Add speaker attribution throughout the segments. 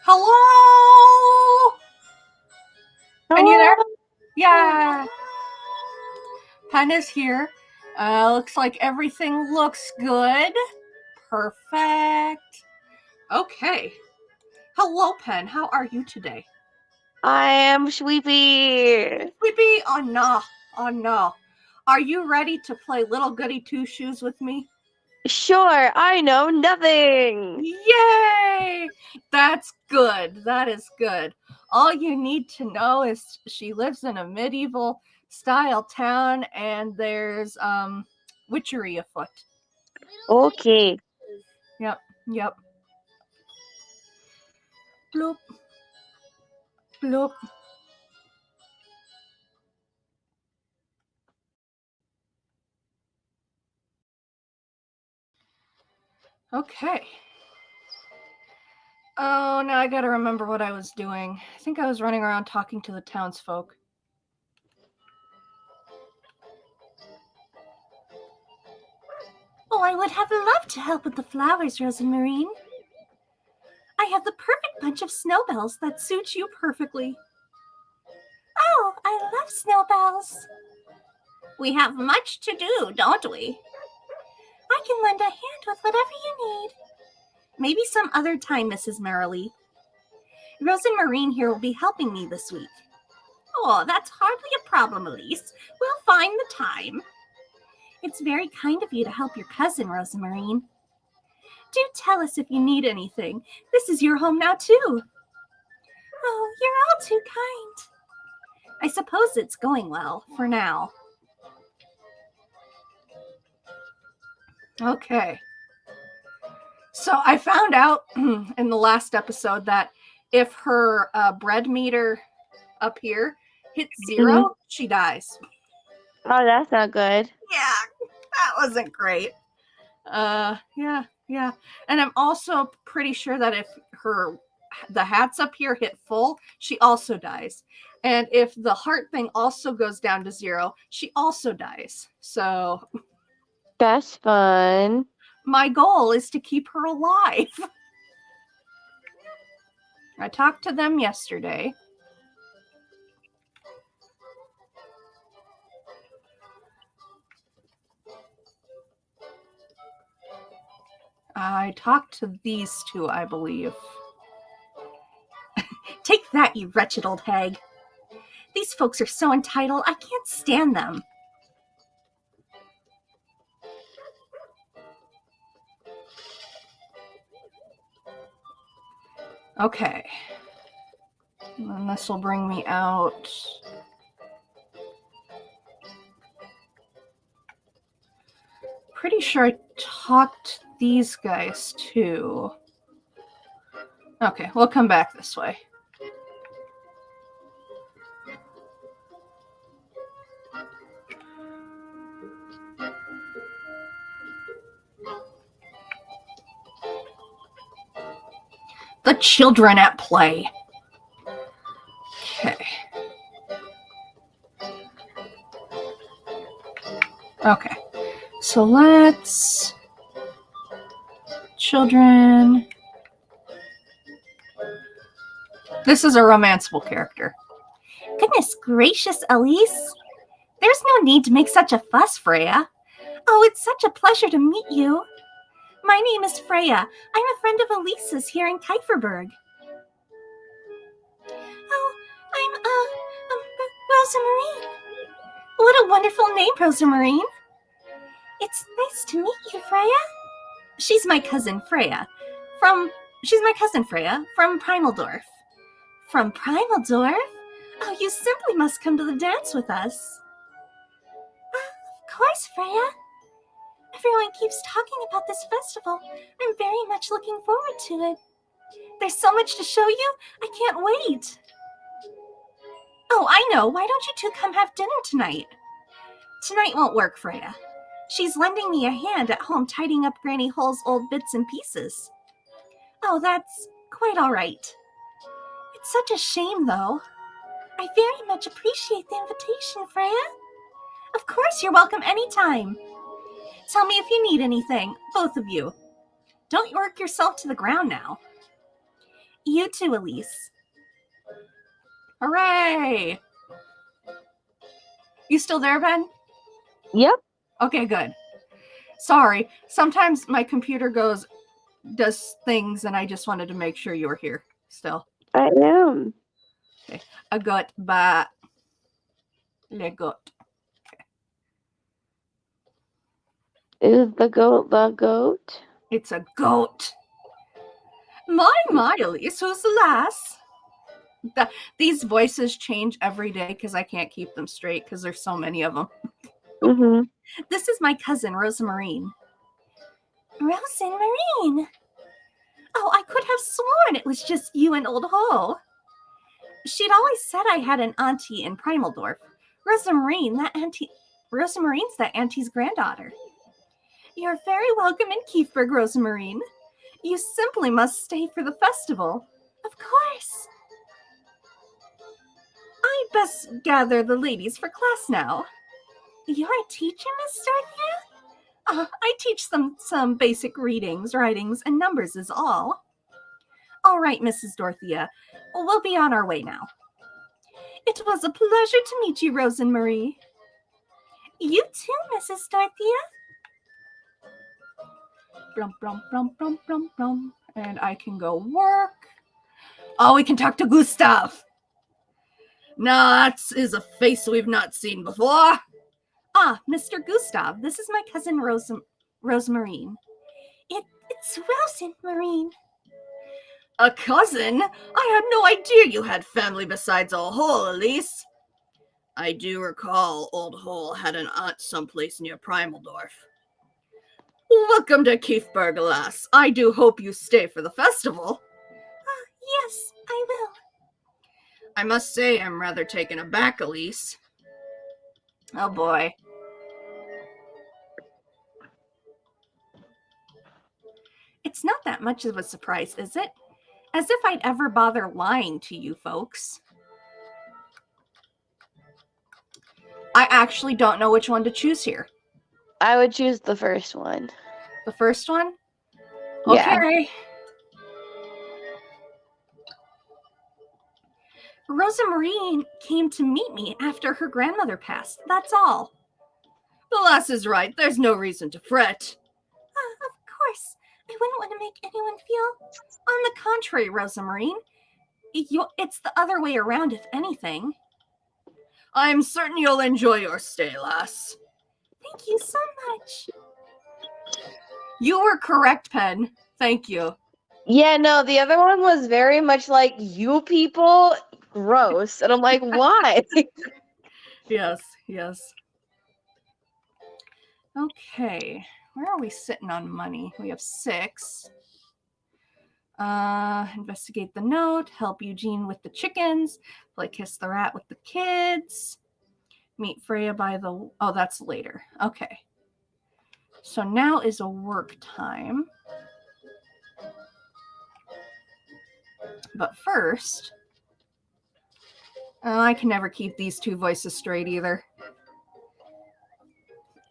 Speaker 1: Hello? Pen, you there?
Speaker 2: Hello.
Speaker 1: Yeah. Pen is here. Looks like everything looks good. Perfect. Okay. Hello, Pen. How are you today?
Speaker 2: I am sleepy.
Speaker 1: Sleepy? Oh, no. Oh, no. Are you ready to play Little Goody Two Shoes with me?
Speaker 2: Sure, I know nothing.
Speaker 1: Yay! That's good. That is good. All you need to know is she lives in a medieval style town and there's witchery afoot.
Speaker 2: Okay.
Speaker 1: Yep, yep. Bloop, bloop. Okay. Oh, now I gotta remember what I was doing. I think I was running around talking to the townsfolk. Oh, I would have loved to help with the flowers, Rosemarine. I have the perfect bunch of snowbells that suit you perfectly. Oh, I love snowbells. We have much to do, don't we? I can lend a hand with whatever you need. Maybe some other time, Mrs. Merrily. Rose and Marine here will be helping me this week. Oh, that's hardly a problem, Elise. We'll find the time. It's very kind of you to help your cousin, Rosemarine. Do tell us if you need anything. This is your home now, too. Oh, you're all too kind. I suppose it's going well, for now. Okay. So I found out in the last episode that if her bread meter up here hits 0,
Speaker 2: Mhm.
Speaker 1: she dies.
Speaker 2: Oh, that's not good.
Speaker 1: Yeah, that wasn't great. Yeah. And I'm also pretty sure that if the hats up here hit full, she also dies. And if the heart thing also goes down to 0, she also dies. So
Speaker 2: That's fun.
Speaker 1: my goal is to keep her alive. I talked to them yesterday. I talked to these two, I believe. Take that, you wretched old hag. These folks are so entitled, I can't stand them. Okay. And this will bring me out. Pretty sure I talked to these guys too. Okay, we'll come back this way. The children at play. Okay. Okay. So let's. Children. This is a romanceable character. Goodness gracious, Elise. There's no need to make such a fuss, Freya. Oh, it's such a pleasure to meet you. My name is Freya. I'm a friend of Elise's here in Kieferberg. Oh, I'm, Rosemarine. What a wonderful name, Rosemarine. It's nice to meet you, Freya. She's my cousin, Freya. She's my cousin, Freya, from Primaldorf. From Primaldorf? Oh, you simply must come to the dance with us. Of course, Freya. Everyone keeps talking about this festival. I'm very much looking forward to it. There's so much to show you. I can't wait. Oh, I know. Why don't you two come have dinner tonight? Tonight won't work, Freya. She's lending me a hand at home tidying up Granny Hull's old bits and pieces. Oh, that's quite all right. It's such a shame, though. I very much appreciate the invitation, Freya. Of course, you're welcome anytime. Tell me if you need anything, both of you. Don't work yourself to the ground now. You too, Elise. Hooray! You still there, Ben?
Speaker 2: Yep.
Speaker 1: Okay, good. Sorry, sometimes my computer does things, and I just wanted to make sure you were here still.
Speaker 2: I am.
Speaker 1: Okay. A goat, ba. Le goat.
Speaker 2: Is the goat the goat?
Speaker 1: It's a goat. My, Elise, who's the lass? These voices change every day because I can't keep them straight because there's so many of them.
Speaker 2: Mm-hmm.
Speaker 1: This is my cousin, Rosamarine. Rosamarine? Oh, I could have sworn it was just you and Old Ho. She'd always said I had an auntie in Primaldorf. Rosamarine's that auntie's granddaughter. You're very welcome in Kiefberg, Rosamarine. You simply must stay for the festival. Of course. I'd best gather the ladies for class now. You're a teacher, Miss Dorothea? I teach them some basic readings, writings, and numbers is all. All right, Mrs. Dorothea. We'll be on our way now. It was a pleasure to meet you, Rose and Marie. You too, Mrs. Dorothea. Blum, blum, blum, blum, blum, blum. And I can go work. Oh, we can talk to Gustav. Now, that is a face we've not seen before. Ah, Mr. Gustav, this is my cousin Rosemarine. It's Rosemarine. A cousin? I had no idea you had family besides Old Hole, Elise. I do recall Old Hole had an aunt someplace near Primaldorf. Welcome to Kiefberg, lass. I do hope you stay for the festival. Yes, I will. I must say I'm rather taken aback, Elise. Oh boy. It's not that much of a surprise, is it? As if I'd ever bother lying to you folks. I actually don't know which one to choose here.
Speaker 2: I would choose the first one.
Speaker 1: The first one?
Speaker 2: Yeah.
Speaker 1: Okay. Rosamarine came to meet me after her grandmother passed. That's all. The lass is right. There's no reason to fret. Of course. I wouldn't want to make anyone feel... On the contrary, Rosamarine. It's the other way around, if anything. I'm certain you'll enjoy your stay, lass. Thank you so much. You were correct, Pen. Thank you.
Speaker 2: Yeah, no, the other one was very much like, you people, gross. And I'm like, why?
Speaker 1: Yes. Okay. Where are we sitting on money? We have 6. Investigate the note, help Eugene with the chickens, play Kiss the Rat with the kids, meet Freya by the... Oh, that's later. Okay. So now is a work time. But first... I can never keep these two voices straight either.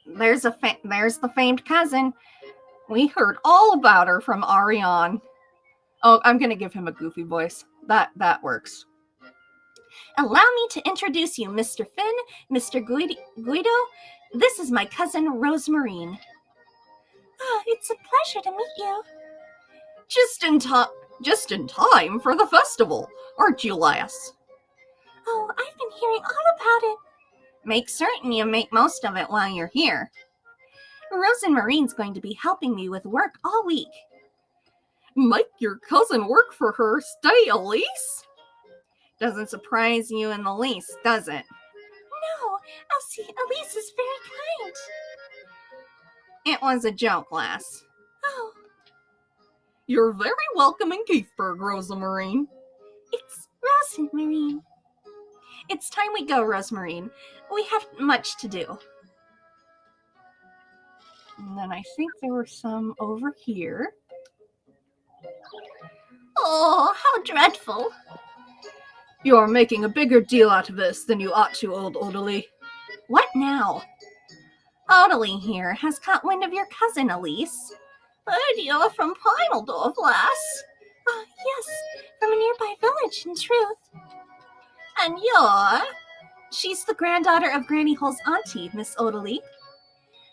Speaker 1: There's the famed cousin. We heard all about her from Ariane. Oh, I'm going to give him a goofy voice. That works. Allow me to introduce you, Mr. Finn, Mr. Guido. This is my cousin, Rosemarine. It's a pleasure to meet you. Just in time for the festival, aren't you, lass? Oh, I've been hearing all about it. Make certain you make most of it while you're here. Rosemarine's going to be helping me with work all week. Make your cousin work for her, stay, Elise? Doesn't surprise you in the least, does it? No, Elsie, Elise is very kind. It was a joke, lass. Oh. You're very welcome in Kiefberg, Rosemarine. It's Rosemarine. It's time we go, Rosemarine. We have much to do. And then I think there were some over here. Oh, how dreadful. You're making a bigger deal out of this than you ought to, old Odalie. What now? Odalie here has caught wind of your cousin, Elise. Heard you're from Primaldorf, lass. Yes, from village, in truth. And you're? She's the granddaughter of Granny Hull's auntie, Miss Odalie.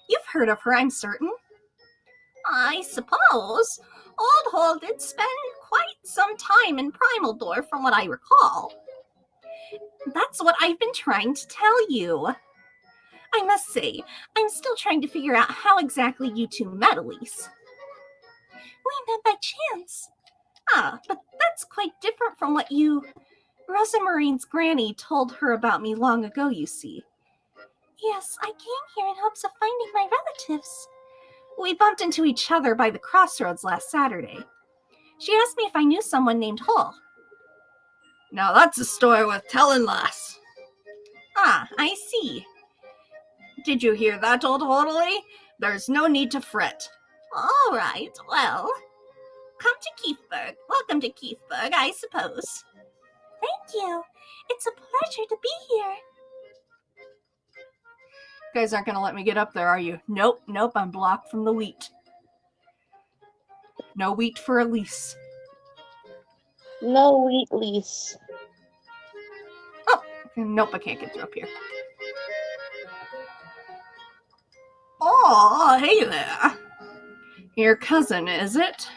Speaker 1: You've heard of her, I'm certain. I suppose. Old Hull did spend quite some time in Primaldorf, from what I recall. That's what I've been trying to tell you. I must say, I'm still trying to figure out how exactly you two met, Elise. We met by chance. Ah, but that's quite different from what Rosa Marine's granny told her about me long ago, you see. Yes, I came here in hopes of finding my relatives. We bumped into each other by the crossroads last Saturday. She asked me if I knew someone named Hull. Now that's a story worth telling, lass. Ah, I see. Did you hear that, old Odalie? There's no need to fret. All right, well, come to Keithburg. Welcome to Keithburg, I suppose. Thank you. It's a pleasure to be here. You guys aren't going to let me get up there, are you? Nope, I'm blocked from the wheat. No wheat for Elise.
Speaker 2: No wheat lease.
Speaker 1: Oh, nope, I can't get through up here. Oh, hey there. Your cousin, is it?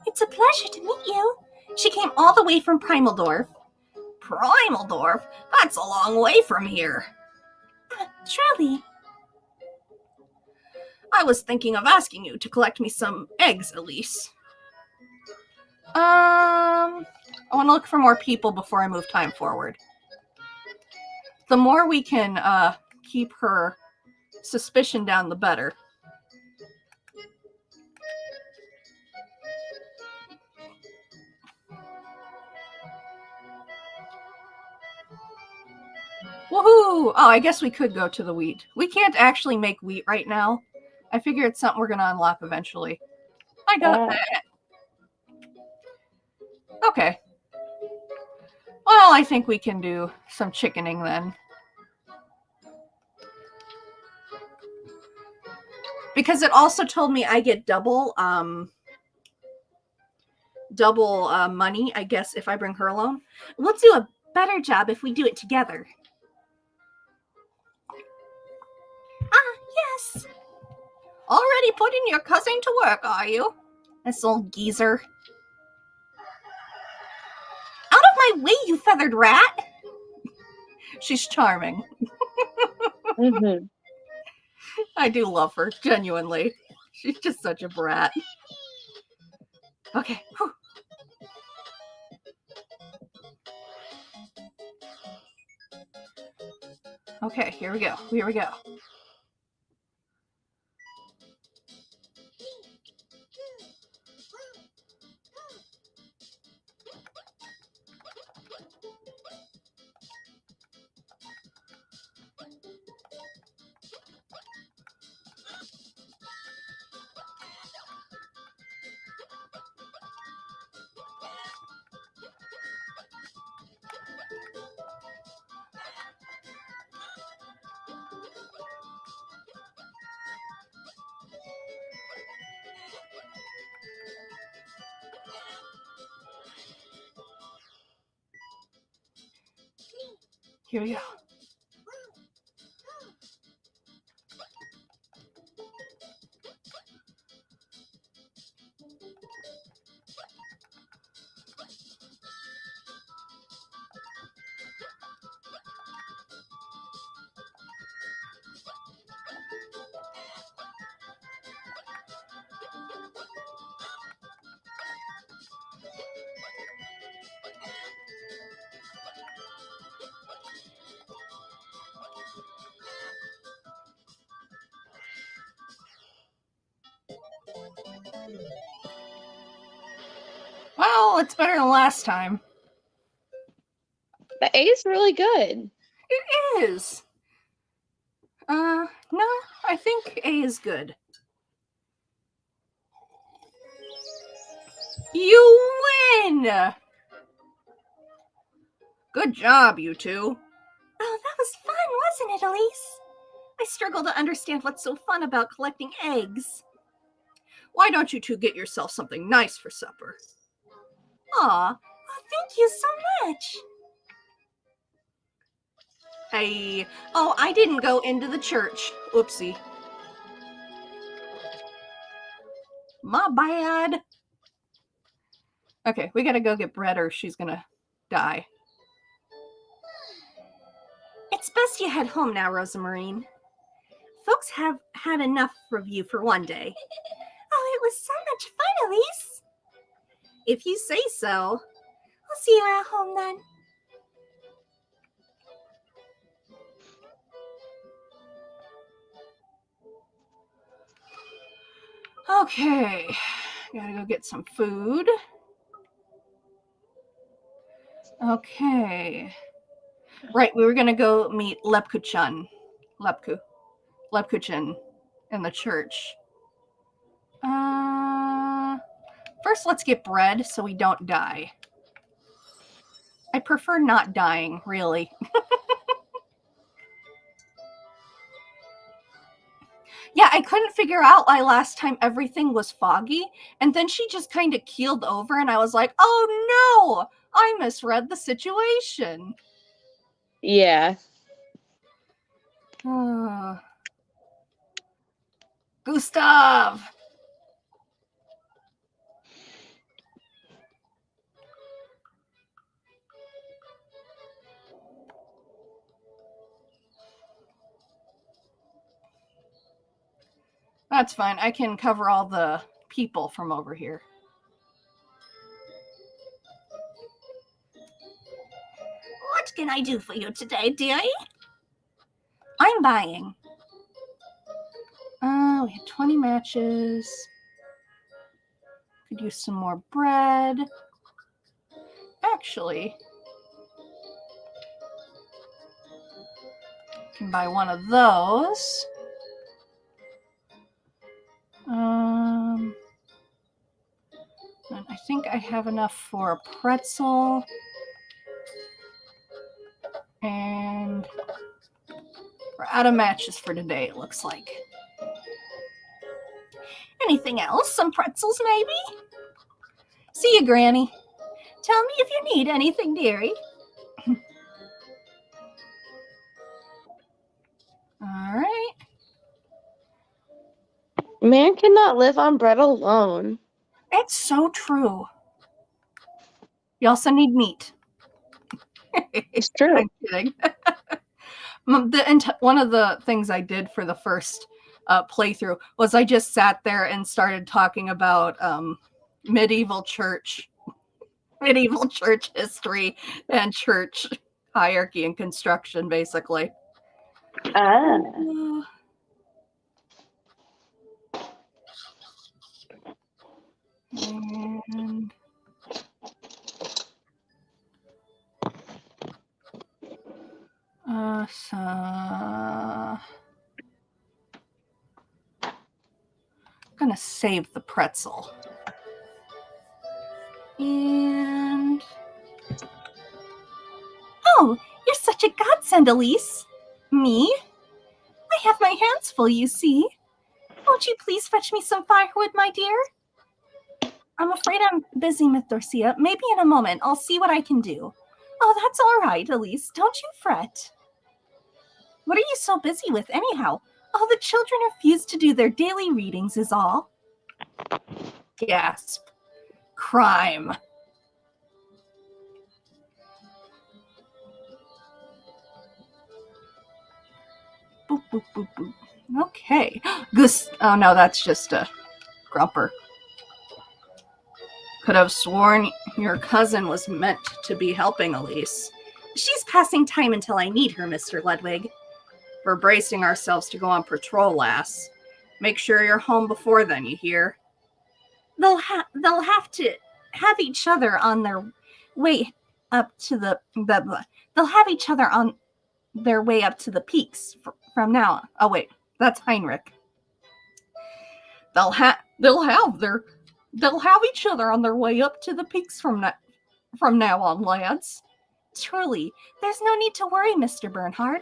Speaker 1: It's a pleasure to meet you. She came all the way from Primaldorf. Primaldorf? That's a long way from here. Truly. I was thinking of asking you to collect me some eggs, Elise. I want to look for more people before I move time forward. The more we can keep her suspicion down, the better. Woohoo! Oh, I guess we could go to the wheat. We can't actually make wheat right now. I figure it's something we're going to unlock eventually. I got that. Okay. Well, I think we can do some chickening then. Because it also told me I get double money, I guess, if I bring her along. We'll do a better job if we do it together. Yes. Already putting your cousin to work, are you? This old geezer. Out of my way, you feathered rat! She's charming.
Speaker 2: Mm-hmm.
Speaker 1: I do love her, genuinely. She's just such a brat. Okay. Whew. Okay, here we go. Here we go. Well, it's better than last time.
Speaker 2: The A is really good.
Speaker 1: It is. No, I think A is good. You win! Good job, you two. Oh, that was fun, wasn't it, Elise? I struggle to understand what's so fun about collecting eggs. Why don't you two get yourself something nice for supper? Aw, Thank you so much. I didn't go into the church. Oopsie. My bad. Okay, we gotta go get bread or she's gonna die. It's best you head home now, Rosamarine. Folks have had enough of you for one day. Oh, it was so much fun, Elise. If you say so. I'll see you at home then. Okay, gotta go get some food. Okay. Right, we were gonna go meet Lepkuchan in the church. First, let's get bread so we don't die. I prefer not dying, really. Yeah, I couldn't figure out why last time everything was foggy, and then she just kind of keeled over, and I was like, oh no, I misread the situation.
Speaker 2: Yeah.
Speaker 1: Gustav! That's fine. I can cover all the people from over here. What can I do for you today, dearie? I'm buying. We had 20 matches. Could use some more bread. Actually, can buy one of those. And I think I have enough for a pretzel. And we're out of matches for today, it looks like. Anything else? Some pretzels, maybe? See you, Granny. Tell me if you need anything, dearie. All right.
Speaker 2: Man cannot live on bread alone.
Speaker 1: It's so true. You also need meat.
Speaker 2: It's true.
Speaker 1: I'm kidding. One of the things I did for the first playthrough was I just sat there and started talking about medieval church history and church hierarchy and construction, basically.
Speaker 2: Ah.
Speaker 1: And I'm gonna save the pretzel. And oh, you're such a godsend, Elise. Me? I have my hands full, you see. Won't you please fetch me some firewood, my dear? I'm afraid I'm busy, Miss Dorcia. Maybe in a moment I'll see what I can do. Oh, that's all right, Elise. Don't you fret. What are you so busy with, anyhow? Oh, the children refuse to do their daily readings is all. Gasp. Crime. Boop, boop, boop, boop. Okay. Oh, no, that's just a grumper. Could have sworn your cousin was meant to be helping Elise. She's passing time until I need her, Mr. Ludwig. We're bracing ourselves to go on patrol, lass. Make sure you're home before then, you hear? They'll have to have each other on their way up to they'll have each other on their way up to the peaks from now on. Oh wait, that's Heinrich. They'll have each other on their way up to the peaks from now on, lads. Truly, there's no need to worry, Mr. Bernhard.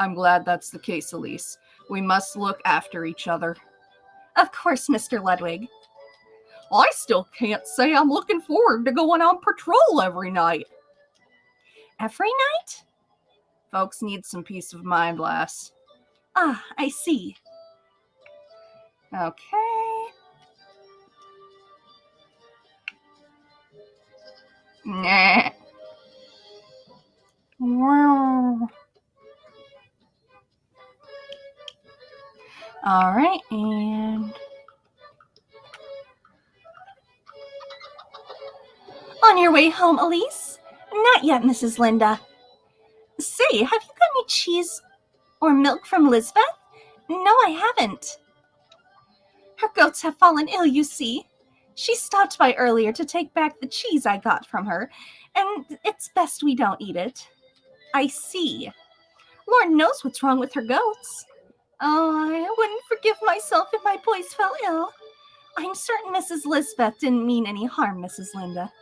Speaker 1: I'm glad that's the case, Elise. We must look after each other. Of course, Mr. Ludwig. I still can't say I'm looking forward to going on patrol every night. Every night? Folks need some peace of mind, lass. Ah, I see. Okay. Nah. Wow. All right, and on your way home, Elise? Not yet, Mrs. Linda. Say, have you got any cheese or milk from Lisbeth? No, I haven't. Her goats have fallen ill, you see. She stopped by earlier to take back the cheese I got from her, and it's best we don't eat it. I see. Lord knows what's wrong with her goats. Oh, I wouldn't forgive myself if my boys fell ill. I'm certain Mrs. Lisbeth didn't mean any harm, Mrs. Linda.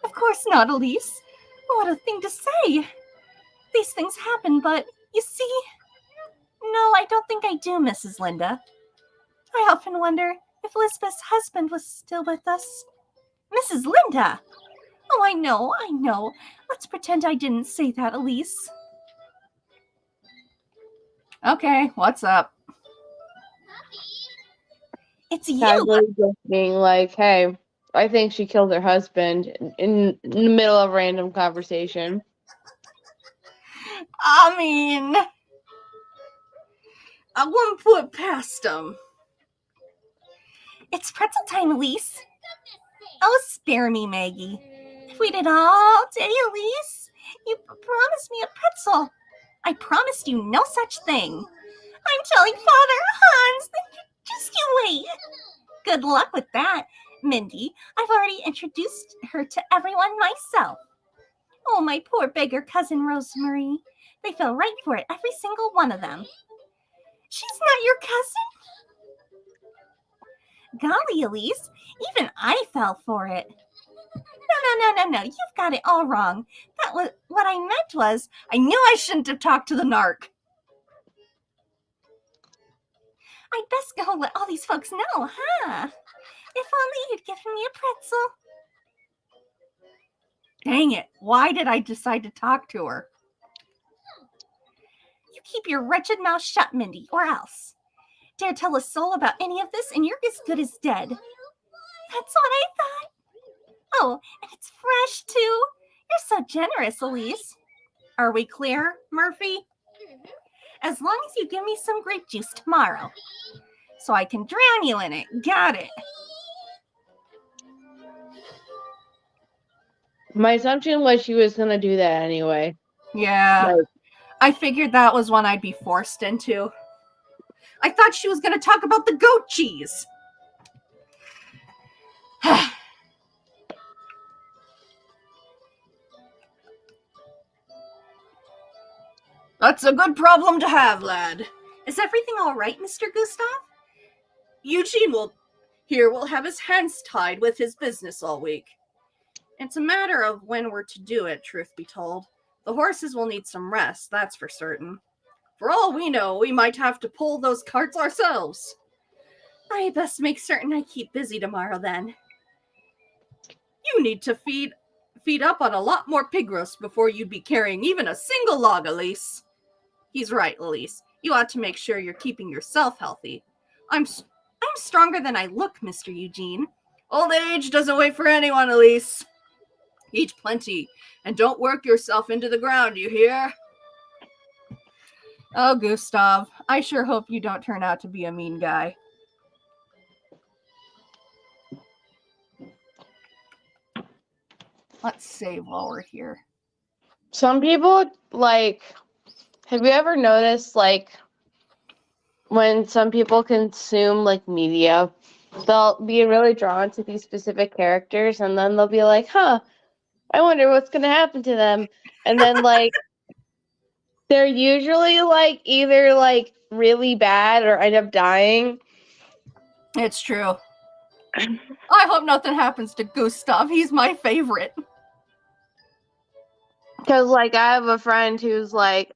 Speaker 1: Of course not, Elise. What a thing to say. These things happen, but, you see... No, I don't think I do, Mrs. Linda. I often wonder if Lisbeth's husband was still with us. Mrs. Linda! Oh, I know. Let's pretend I didn't say that, Elise. Okay, what's up? It's you!
Speaker 2: Casually just being like, hey, I think she killed her husband in the middle of a random conversation.
Speaker 1: I mean, I wouldn't put it past him. It's pretzel time, Elise. Oh, spare me, Maggie. I've waited all day, Elise. You promised me a pretzel. I promised you no such thing. I'm telling Father Hans. Just you wait. Good luck with that, Mindy. I've already introduced her to everyone myself. Oh, my poor beggar cousin Rosemary. They fell right for it, every single one of them. She's not your cousin? Golly, Elise, even I fell for it. No, you've got it all wrong. That was what I meant was, I knew I shouldn't have talked to the narc. I'd best go let all these folks know, huh? If only you'd given me a pretzel. Dang it, why did I decide to talk to her? You keep your wretched mouth shut, Mindy, or else. Dare tell a soul about any of this and you're as good as dead. That's what I thought. Oh, and it's fresh, too. You're so generous, Elise. Are we clear, Murphy? As long as you give me some grape juice tomorrow, so I can drown you in it. Got it.
Speaker 2: My assumption was she was going to do that anyway.
Speaker 1: Yeah, I figured that was one I'd be forced into. I thought she was going to talk about the goat cheese. That's a good problem to have, lad. Is everything all right, Mr. Gustav? Eugene will have his hands tied with his business all week. It's a matter of when we're to do it, truth be told. The horses will need some rest, that's for certain. For all we know, we might have to pull those carts ourselves. I best make certain I keep busy tomorrow, then. You need to feed up on a lot more pig roast before you'd be carrying even a single log, Elise. He's right, Elise. You ought to make sure you're keeping yourself healthy. I'm stronger than I look, Mr. Eugene. Old age doesn't wait for anyone, Elise. Eat plenty, and don't work yourself into the ground, you hear? Oh, Gustav, I sure hope you don't turn out to be a mean guy. Let's save while we're here.
Speaker 2: Some people, have you ever noticed, when some people consume, media, they'll be really drawn to these specific characters, and then they'll be like, huh, I wonder what's going to happen to them. And then, they're usually, either, really bad or end up dying.
Speaker 1: It's true. I hope nothing happens to Gustav. He's my favorite.
Speaker 2: Because, I have a friend who's,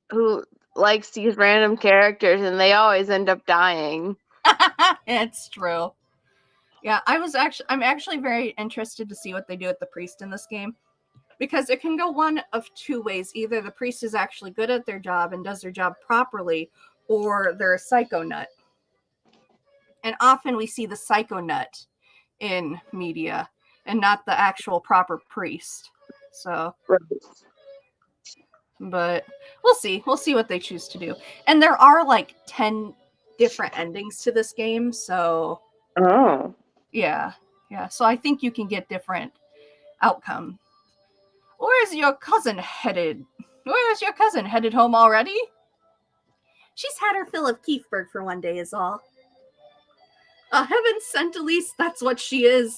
Speaker 2: who likes these random characters, and they always end up dying.
Speaker 1: It's true. Yeah, I'm actually very interested to see what they do with the priest in this game. Because it can go one of two ways. Either the priest is actually good at their job and does their job properly, or they're a psycho nut. And often we see the psycho nut in media and not the actual proper priest. So,
Speaker 2: Right.
Speaker 1: but we'll see. We'll see what they choose to do. And there are like 10 different endings to this game. So,
Speaker 2: Oh.
Speaker 1: yeah. Yeah. So I think you can get different outcomes. Where's your cousin headed? Where's your cousin headed home already? She's had her fill of Keithburg for one day is all. A heaven sent Elise, that's what she is.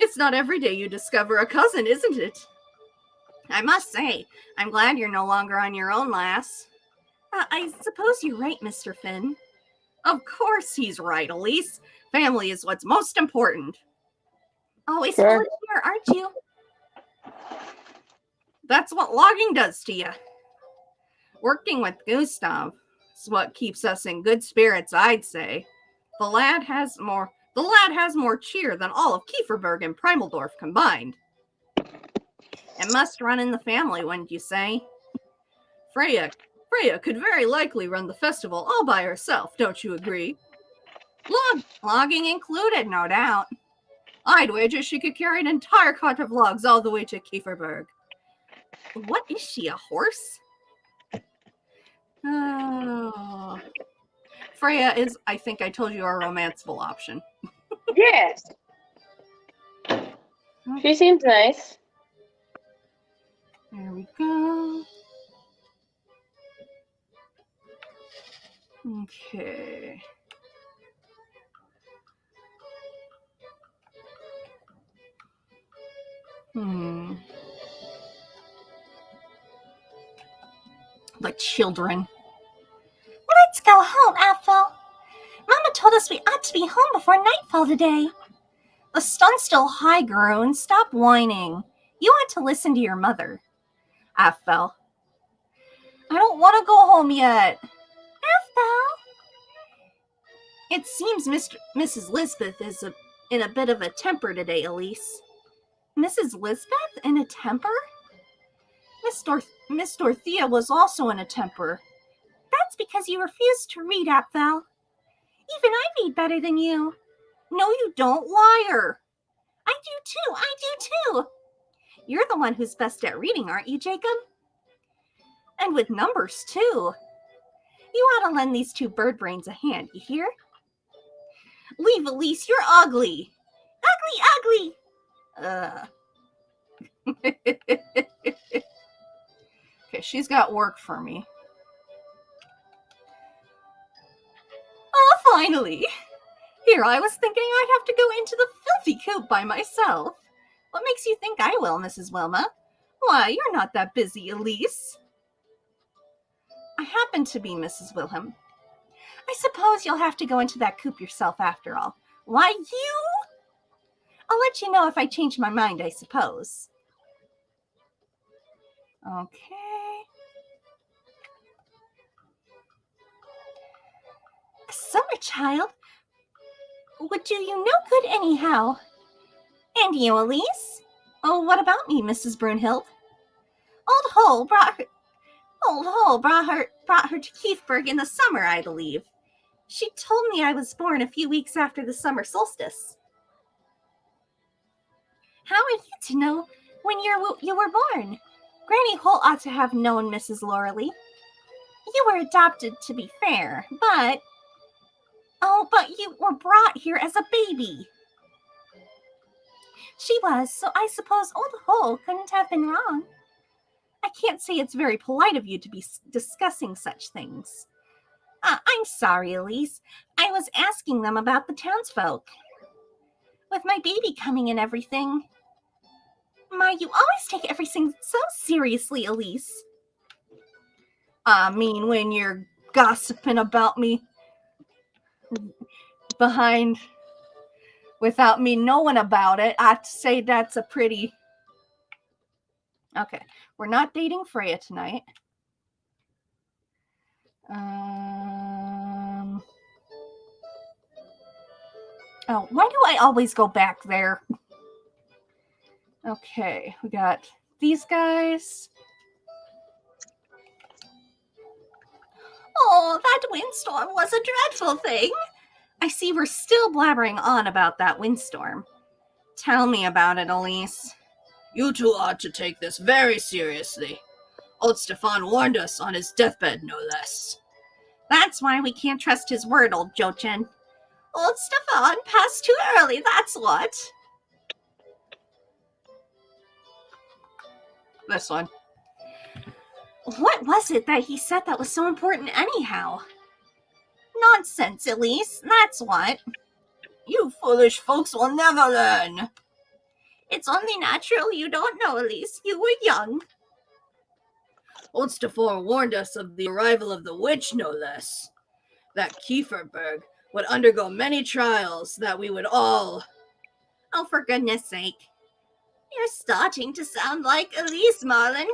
Speaker 1: It's not every day you discover a cousin, isn't it? I must say, I'm glad you're no longer on your own, lass. I suppose you're right, Mr. Finn. Of course he's right, Elise. Family is what's most important. Always full of cheer, aren't you? That's what logging does to you. Working with Gustav is what keeps us in good spirits, I'd say. The lad has more cheer than all of Kieferberg and Primaldorf combined. It must run in the family, wouldn't you say? Freya could very likely run the festival all by herself, don't you agree? Logging included, no doubt. I'd wager she could carry an entire cart of logs all the way to Kieferberg. What is she, a horse? Oh. Freya is, I think I told you, a romanceable option.
Speaker 2: Yes. She seems nice.
Speaker 1: There we go. Okay. The children. Let's go home, Ethel. Mama told us we ought to be home before nightfall today. The sun's still high, Garoon. Stop whining. You ought to listen to your mother. Ethel. I don't want to go home yet. Ethel. It seems Mrs. Lisbeth is in a bit of a temper today, Elise. Mrs. Lisbeth in a temper? Miss Dorothea was also in a temper. That's because you refused to read, Ethel. Even I read better than you. No, you don't, liar. I do too. You're the one who's best at reading, aren't you, Jacob? And with numbers, too. You ought to lend these two bird brains a hand, you hear? Leave, Elise, you're ugly. Ugly. Okay, she's got work for me. Oh, finally. Here I was thinking I'd have to go into the filthy coop by myself. What makes you think I will, Mrs. Wilma? Why, you're not that busy, Elise. I happen to be, Mrs. Wilhelm. I suppose you'll have to go into that coop yourself after all. Why, you? I'll let you know if I change my mind, I suppose. Okay. A summer child would do you no good anyhow. And you, Elise? Oh, what about me, Mrs. Brunhild? Old Hole brought her to Keithburg in the summer, I believe. She told me I was born a few weeks after the summer solstice. How are you to know when you were born? Granny Holt ought to have known, Mrs. Loreley. You were adopted, to be fair, but... Oh, but you were brought here as a baby. She was, so I suppose Old Hole couldn't have been wrong. I can't say it's very polite of you to be discussing such things. I'm sorry, Elise. I was asking them about the townsfolk. With my baby coming and everything. My, you always take everything so seriously, Elise. I mean, when you're gossiping about me behind without me knowing about it, I'd say that's a pretty... Okay, we're not dating Freya tonight. Oh, why do I always go back there? Okay, we got these guys. Oh, that windstorm was a dreadful thing. I see we're still blabbering on about that windstorm. Tell me about it, Elise.
Speaker 3: You two ought to take this very seriously. Old Stefan warned us on his deathbed, no less.
Speaker 1: That's why we can't trust his word, old Jochin. Old Stefan passed too early, that's what. This one. What was it that he said that was so important anyhow? Nonsense, Elise, that's what.
Speaker 3: You foolish folks will never learn.
Speaker 1: It's only natural you don't know, Elise. You were young.
Speaker 3: Old Stefan warned us of the arrival of the witch, no less. That Kieferberg would undergo many trials, that we would all...
Speaker 1: Oh, for goodness sake. You're starting to sound like Elise, Marlin.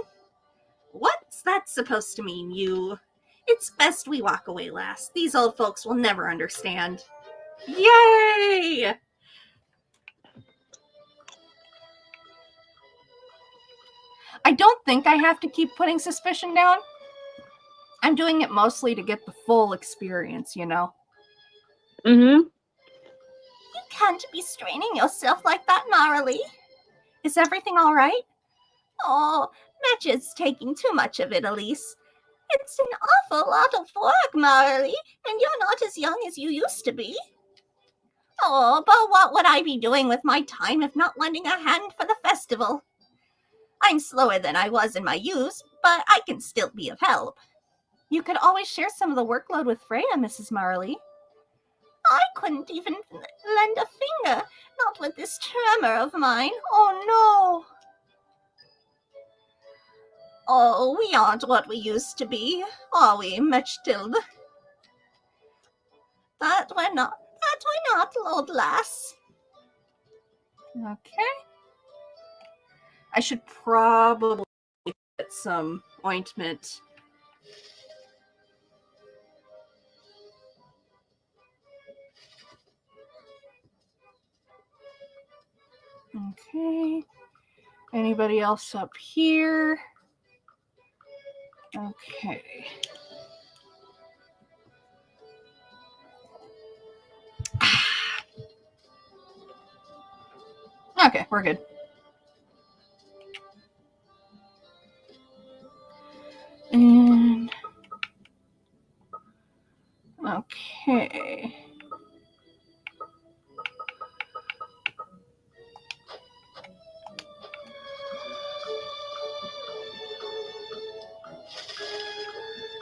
Speaker 1: What's that supposed to mean, you? It's best we walk away, lass. These old folks will never understand. Yay! I don't think I have to keep putting suspicion down. I'm doing it mostly to get the full experience, you know?
Speaker 2: Mm-hmm.
Speaker 1: You can't be straining yourself like that, Marley. Is everything all right? Oh, Match's taking too much of it, Elise. It's an awful lot of work, Marley, and you're not as young as you used to be. Oh, but what would I be doing with my time if not lending a hand for the festival? I'm slower than I was in my youth, but I can still be of help. You could always share some of the workload with Freya, Mrs. Marley. I couldn't even lend a finger, not with this tremor of mine. Oh, no. Oh, we aren't what we used to be, are we, Mechtilde? That we're not, Lord Lass. Okay. I should probably get some ointment. Okay. Anybody else up here? Okay. Okay, we're good. And okay.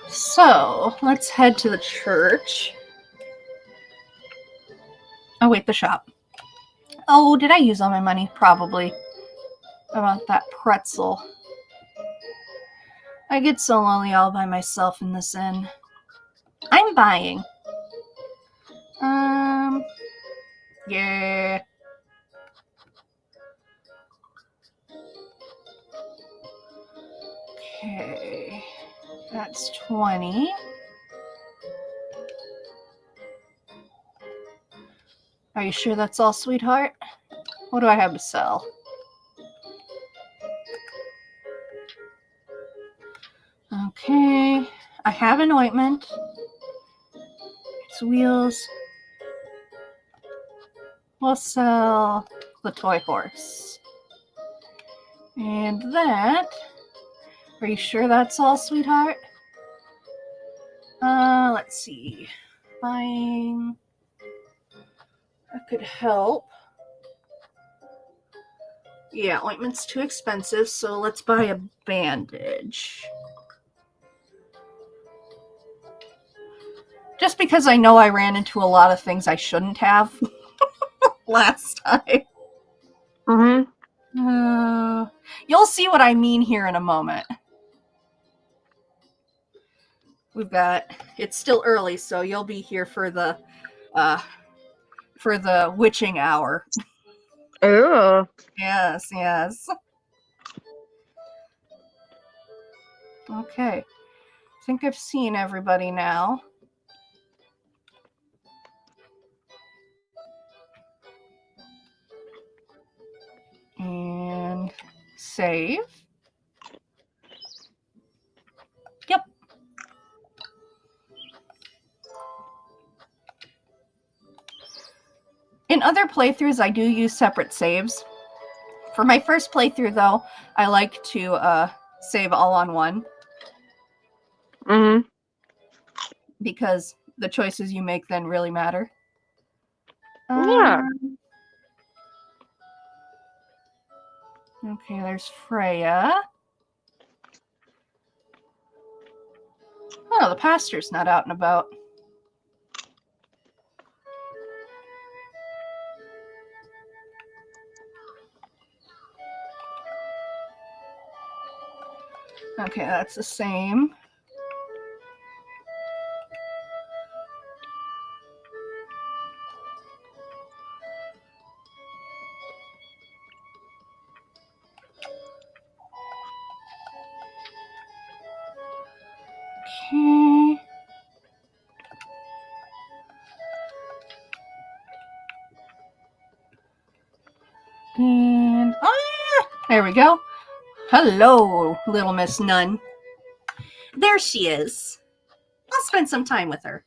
Speaker 1: So let's head to the church. Oh, wait, the shop. Oh, did I use all my money? Probably. I want that pretzel. I get so lonely all by myself in this inn. I'm buying. Yeah. Okay. That's 20. Are you sure that's all, sweetheart? What do I have to sell? Okay. I have an ointment. It's wheels. We'll sell the toy horse. And that... Are you sure that's all, sweetheart? Let's see. Buying... That could help. Yeah, ointment's too expensive, so let's buy a bandage. Just because I know I ran into a lot of things I shouldn't have last time.
Speaker 2: Mm-hmm.
Speaker 1: You'll see what I mean here in a moment. We've got... It's still early, so you'll be here for the witching hour.
Speaker 2: Oh.
Speaker 1: Yes, yes. Okay. I think I've seen everybody now. Save. Yep. In other playthroughs, I do use separate saves. For my first playthrough, though, I like to save all on one.
Speaker 2: Mm-hmm.
Speaker 1: Because the choices you make then really matter.
Speaker 2: Yeah.
Speaker 1: Okay, there's Freya. Oh, the pastor's not out and about. Okay, that's the same. Okay. And there we go. Hello, little Miss Nun. There she is. I'll spend some time with her.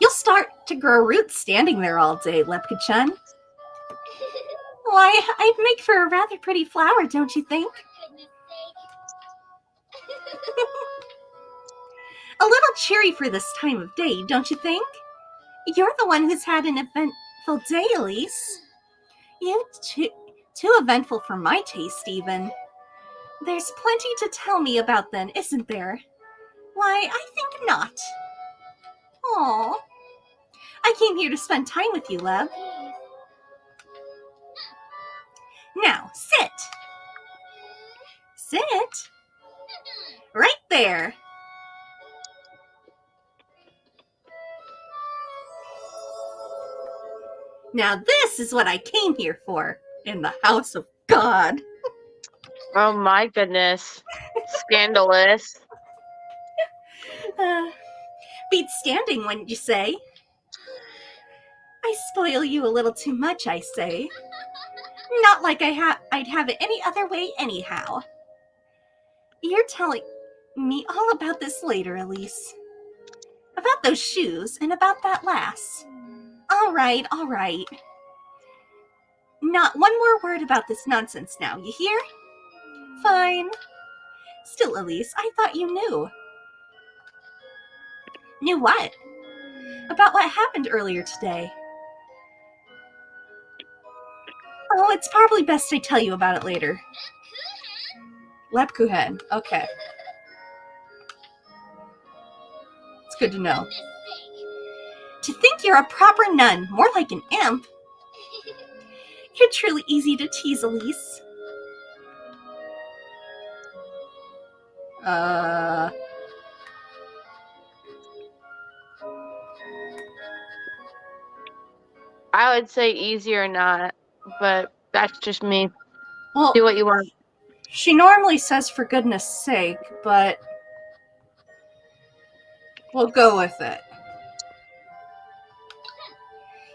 Speaker 1: You'll start to grow roots standing there all day, Lepka-chan. Why, I'd make for a rather pretty flower, don't you think? A little cheery for this time of day, don't you think? You're the one who's had an eventful day, Elise. You too eventful for my taste, even. There's plenty to tell me about then, isn't there? Why, I think not. Aw. I came here to spend time with you, Leb. Now, sit. Sit. Right there. Now this is what I came here for, in the house of God.
Speaker 2: Oh my goodness. Scandalous.
Speaker 1: Beat standing, wouldn't you say? I spoil you a little too much, I say. Not like I'd have it any other way anyhow. You're telling me all about this later, Elise. About those shoes and about that lass. All right. Not one more word about this nonsense now, you hear? Fine. Still, Elise, I thought you knew. Knew what? About what happened earlier today. Oh, it's probably best I tell you about it later. Lepkuhen. Okay. It's good to know. To think you're a proper nun, more like an imp. You're truly easy to tease, Elise.
Speaker 2: I would say easy or not, but that's just me.
Speaker 1: Well,
Speaker 2: Do what you want.
Speaker 1: she normally says for goodness sake, but we'll go with it.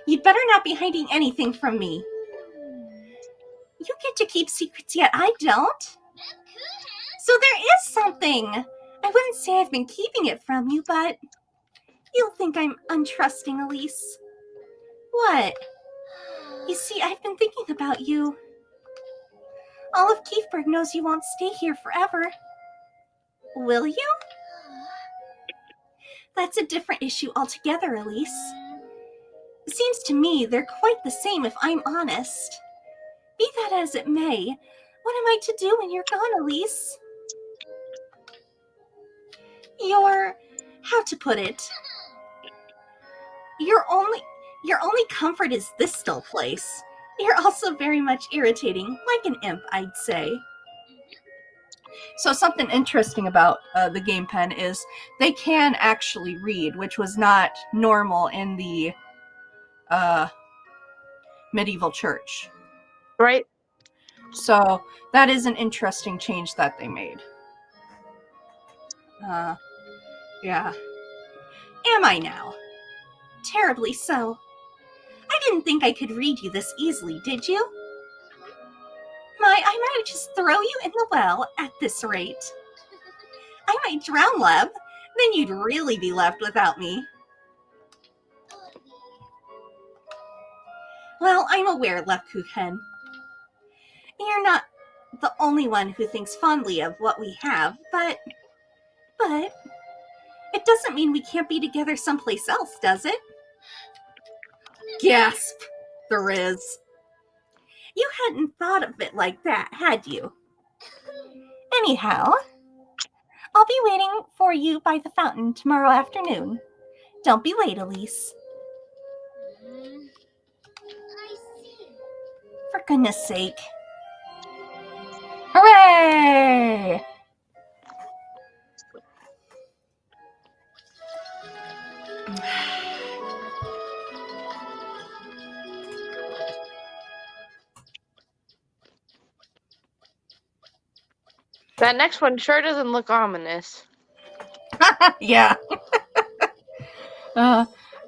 Speaker 1: You'd better not be hiding anything from me. You get to keep secrets, yet I don't. So there is something. I wouldn't say I've been keeping it from you, but you'll think I'm untrusting, Elise. What? You see, I've been thinking about you. All of Keithburg knows you won't stay here forever. Will you? That's a different issue altogether, Elise. It seems to me they're quite the same if I'm honest. Be that as it may, what am I to do when you're gone, Elise? How to put it? Your only comfort is this still place. You're also very much irritating, like an imp, I'd say. So something interesting about the game pen is they can actually read, which was not normal in the medieval church.
Speaker 2: Right?
Speaker 1: So that is an interesting change that they made. Yeah. Am I now? Terribly so. I I didn't think I could read you this easily, did you? I might just throw you in the well at this rate. I might drown Leb, then you'd really be left without me. Well, I'm aware, Lebkuchen. You're not the only one who thinks fondly of what we have, but it doesn't mean we can't be together someplace else, does it? Gasp, the Riz. You hadn't thought of it like that, had you? Anyhow, I'll be waiting for you by the fountain tomorrow afternoon. Don't be late, Elise. For goodness sake. Hooray!
Speaker 2: That next one sure doesn't look ominous.
Speaker 1: Yeah.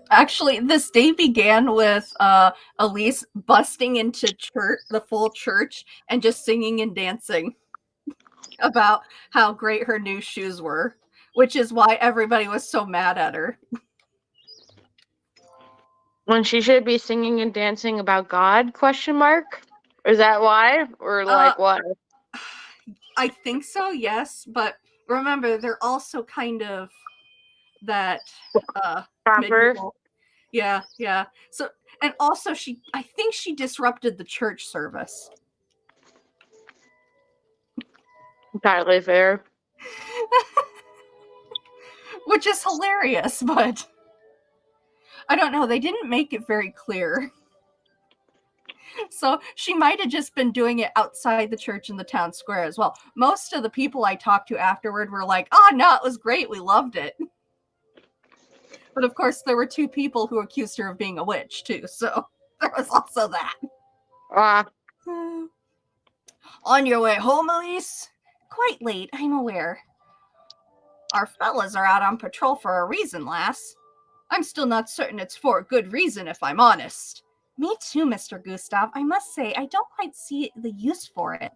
Speaker 1: Actually, this day began with Elise busting into church, the full church, and just singing and dancing about how great her new shoes were, which is why everybody was so mad at her.
Speaker 2: When she should be singing and dancing about God, question mark? Is that why? Or like what?
Speaker 1: I think so, yes, but remember, they're also kind of that medieval. Yeah. So, and also I think she disrupted the church service.
Speaker 2: Entirely fair.
Speaker 1: Which is hilarious, but I don't know, they didn't make it very clear. So she might have just been doing it outside the church in the town square as well. Most of the people I talked to afterward were like, oh, no, it was great. We loved it. But of course, there were 2 people who accused her of being a witch, too. So there was also that. On your way home, Elise? Quite late, I'm aware. Our fellas are out on patrol for a reason, lass. I'm still not certain it's for a good reason, if I'm honest. Me too, Mr. Gustav. I must say, I don't quite see the use for it.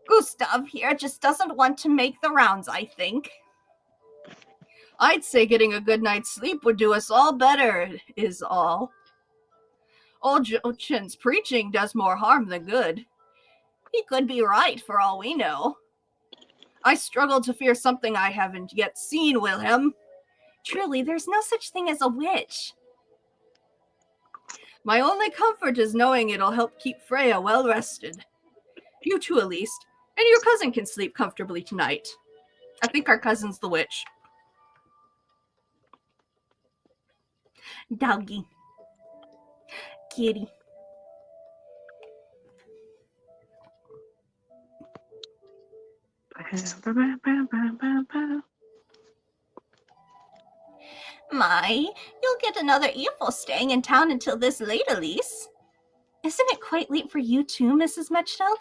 Speaker 1: Gustav here just doesn't want to make the rounds, I think. I'd say getting a good night's sleep would do us all better, is all. Old Jochen's preaching does more harm than good. He could be right, for all we know. I struggle to fear something I haven't yet seen, Wilhelm. Truly, there's no such thing as a witch. My only comfort is knowing it'll help keep Freya well rested. You two, at least. And your cousin can sleep comfortably tonight. I think our cousin's the witch. Doggy. Kitty. My, you'll get another earful staying in town until this late, Elise. Isn't it quite late for you too, Mrs. Mechtild?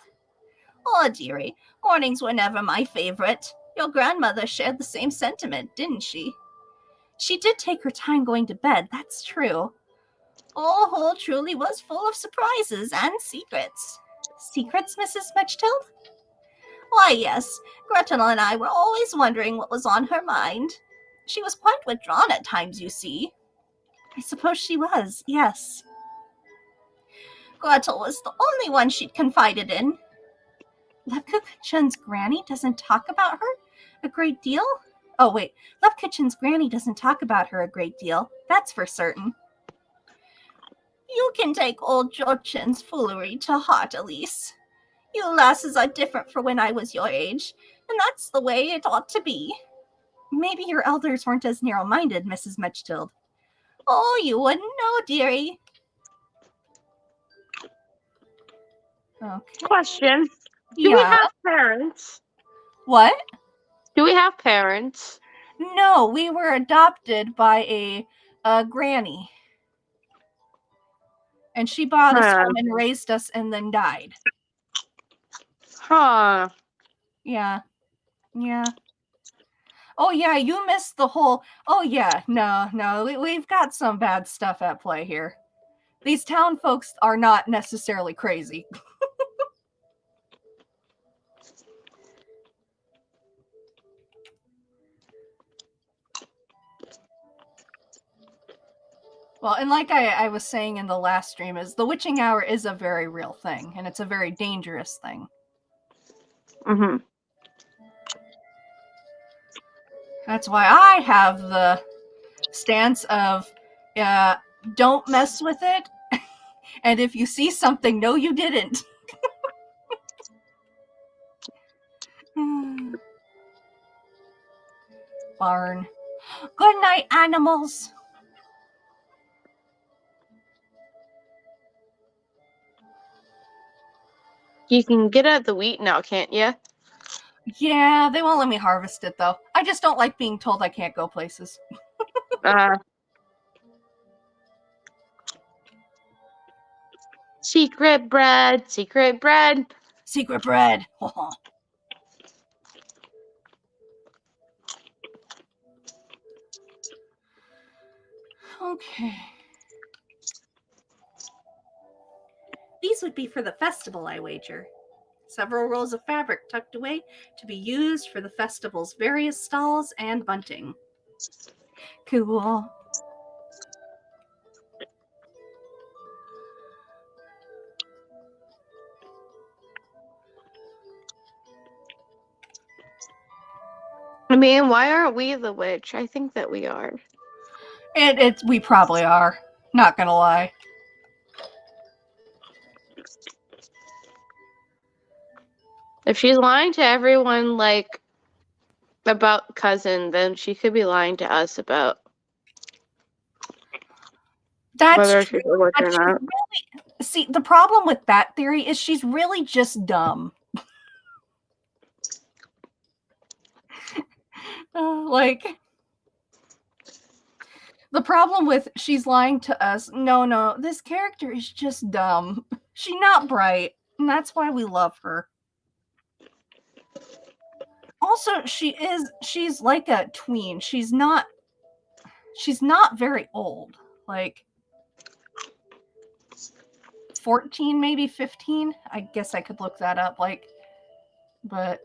Speaker 1: Oh, dearie, mornings were never my favorite. Your grandmother shared the same sentiment, didn't she? She did take her time going to bed, that's true. Old Hole truly was full of surprises and secrets. Secrets, Mrs. Mechtild? Why, yes, Gretel and I were always wondering what was on her mind. She was quite withdrawn at times, you see. I suppose she was, yes. Gretel was the only one she'd confided in. Lebkuchen's granny doesn't talk about her a great deal? Oh, wait, Lebkuchen's granny doesn't talk about her a great deal, that's for certain. You can take old Jochen's foolery to heart, Elise. You lasses are different from when I was your age, and that's the way it ought to be. Maybe your elders weren't as narrow-minded, Mrs. Mechtild. Oh, you wouldn't know, dearie. Okay.
Speaker 2: Question. Do we have parents?
Speaker 1: What?
Speaker 2: Do we have parents?
Speaker 1: No, we were adopted by a granny. And she brought us home and raised us and then died.
Speaker 2: Huh.
Speaker 1: Yeah. Oh, yeah, you missed the whole... Oh, yeah, no, we've got some bad stuff at play here. These town folks are not necessarily crazy. Well, and like I was saying in the last stream, is the witching hour is a very real thing, and it's a very dangerous thing.
Speaker 2: Mm-hmm.
Speaker 1: That's why I have the stance of, don't mess with it, and if you see something, no, you didn't. Barn. Good night, animals.
Speaker 2: You can get at the wheat now, can't you?
Speaker 1: Yeah, they won't let me harvest it, though. I just don't like being told I can't go places.
Speaker 2: Secret bread, secret bread.
Speaker 1: Secret bread. Okay. These would be for the festival, I wager. Several rolls of fabric tucked away to be used for the festival's various stalls and bunting. Cool.
Speaker 2: I mean, why aren't we the witch? I think that we are.
Speaker 1: We probably are. Not gonna lie.
Speaker 2: If she's lying to everyone, like, about Cousin, then she could be lying to us about whether
Speaker 1: That's
Speaker 2: she's
Speaker 1: true.
Speaker 2: a witch
Speaker 1: But
Speaker 2: or
Speaker 1: she
Speaker 2: not.
Speaker 1: really, see, the problem with that theory is she's really just dumb. Like, the problem with she's lying to us, no, this character is just dumb. She's not bright, and that's why we love her. Also, she's like a tween. She's not very old. Like 14, maybe 15. I guess I could look that up, but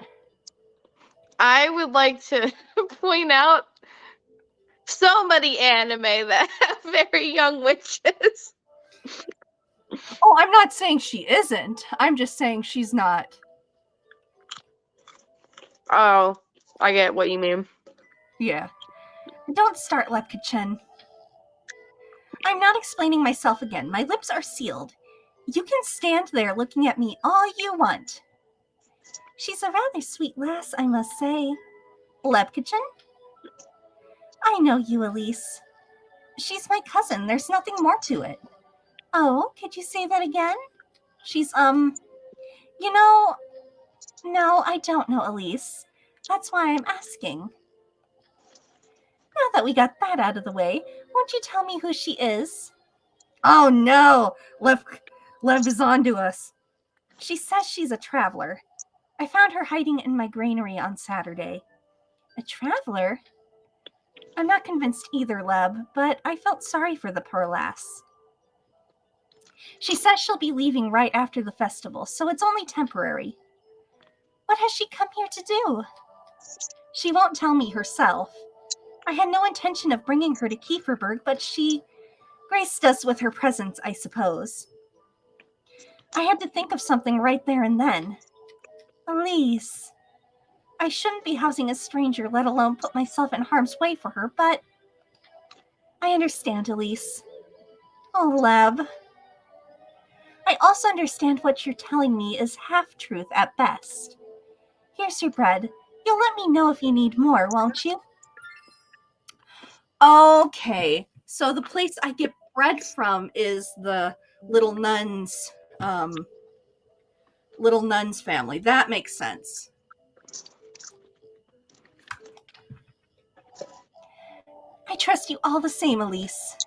Speaker 2: I would like to point out so many anime that have very young witches.
Speaker 1: oh, I'm not saying she isn't. I'm just saying she's not.
Speaker 2: Oh, I get what you mean.
Speaker 1: Yeah. Don't start, Lepka-chan. I'm not explaining myself again. My lips are sealed. You can stand there looking at me all you want. She's a rather sweet lass, I must say. Lepka-chan? I know you, Elise. She's my cousin. There's nothing more to it. Oh, could you say that again? She's, you know... No, I don't know, Elise. That's why I'm asking. Now that we got that out of the way, won't you tell me who she is? Oh no! Lev is on to us. She says she's a traveler. I found her hiding in my granary on Saturday. A traveler? I'm not convinced either, Leb, but I felt sorry for the poor lass. She says she'll be leaving right after the festival, so it's only temporary. What has she come here to do? She won't tell me herself. I had no intention of bringing her to Kieferberg, but she graced us with her presence, I suppose. I had to think of something right there and then. Elise. I shouldn't be housing a stranger, let alone put myself in harm's way for her, but I understand, Elise. Oh, Leb. I also understand what you're telling me is half-truth at best. Here's your bread. You'll let me know if you need more, won't you? Okay. So the place I get bread from is the little nun's family. That makes sense. I trust you all the same, Elise.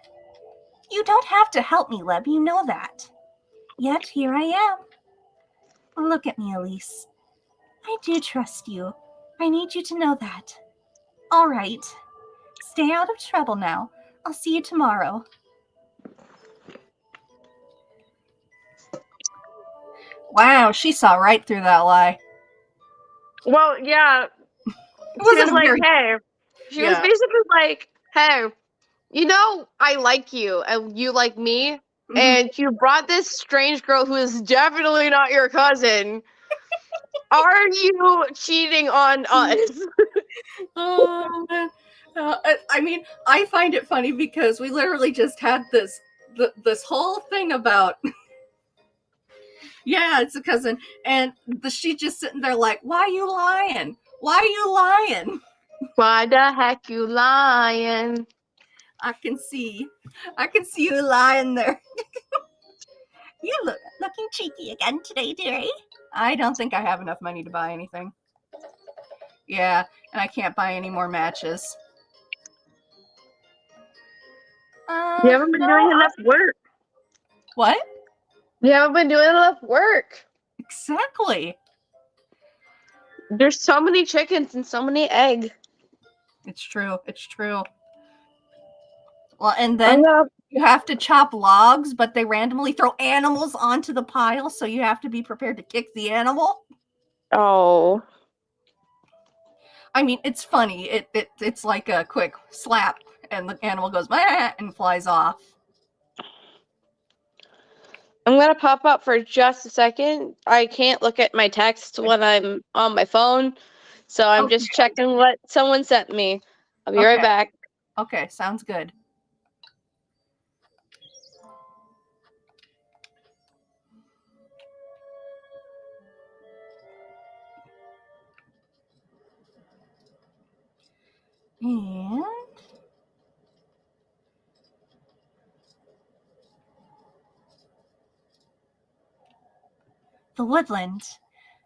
Speaker 1: You don't have to help me, Leb, you know that. Yet here I am. Look at me, Elise. I do trust you. I need you to know that. All right. Stay out of trouble now. I'll see you tomorrow. Wow, she saw right through that lie.
Speaker 2: Well, yeah.
Speaker 1: It
Speaker 2: She was
Speaker 1: wasn't
Speaker 2: like,
Speaker 1: very.
Speaker 2: hey. She was
Speaker 1: Yeah.
Speaker 2: basically like, hey, you know, I like you and you like me.
Speaker 1: Mhm.
Speaker 2: And you brought this strange girl who is definitely not your cousin. Are you cheating on us?
Speaker 1: Oh man. I mean, I find it funny because we literally just had this whole thing about yeah, it's a cousin, and she just sitting there like, why you lying? Why you lying?
Speaker 2: Why the heck you lying?
Speaker 1: I can see you lying there. You looking cheeky again today, dearie. I don't think I have enough money to buy anything. Yeah, and I can't buy any more matches.
Speaker 2: You haven't been doing enough work.
Speaker 1: What?
Speaker 2: You haven't been doing enough work.
Speaker 1: Exactly.
Speaker 2: There's so many chickens and so many eggs.
Speaker 1: It's true. It's true. Well, and then you have to chop logs, but they randomly throw animals onto the pile, so you have to be prepared to kick the animal.
Speaker 2: Oh.
Speaker 1: I mean, it's funny. It's like a quick slap, and the animal goes and flies off.
Speaker 2: I'm gonna pop up for just a second. I can't look at my text when I'm on my phone, so I'm just checking what someone sent me. I'll be right back.
Speaker 1: Okay, sounds good. And the woodland.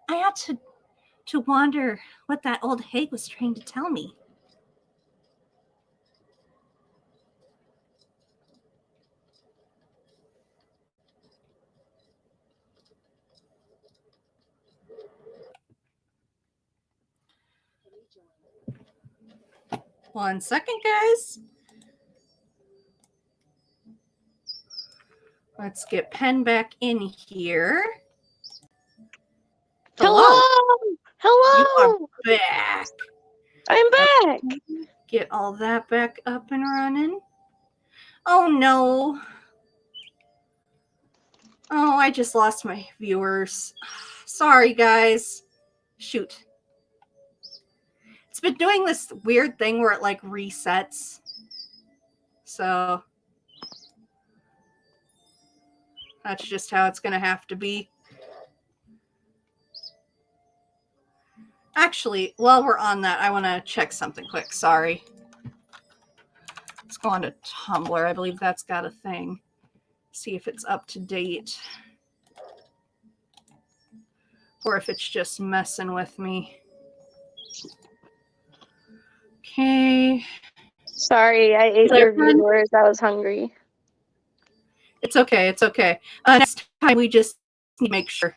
Speaker 1: I ought to wonder what that old hag was trying to tell me. One second, guys. Let's get Pen back in here.
Speaker 2: Hello.
Speaker 1: You are back.
Speaker 2: I'm back.
Speaker 1: Get all that back up and running. Oh no. Oh, I just lost my viewers. Sorry, guys. Shoot. It's been doing this weird thing where it like resets. So that's just how it's going to have to be. Actually, while we're on that, I want to check something quick. Sorry. Let's go on to Tumblr. I believe that's got a thing. See if it's up to date. Or if it's just messing with me. Okay.
Speaker 2: Sorry, I ate your viewers. I was hungry.
Speaker 1: It's okay. It's okay. Next time we just need to make sure.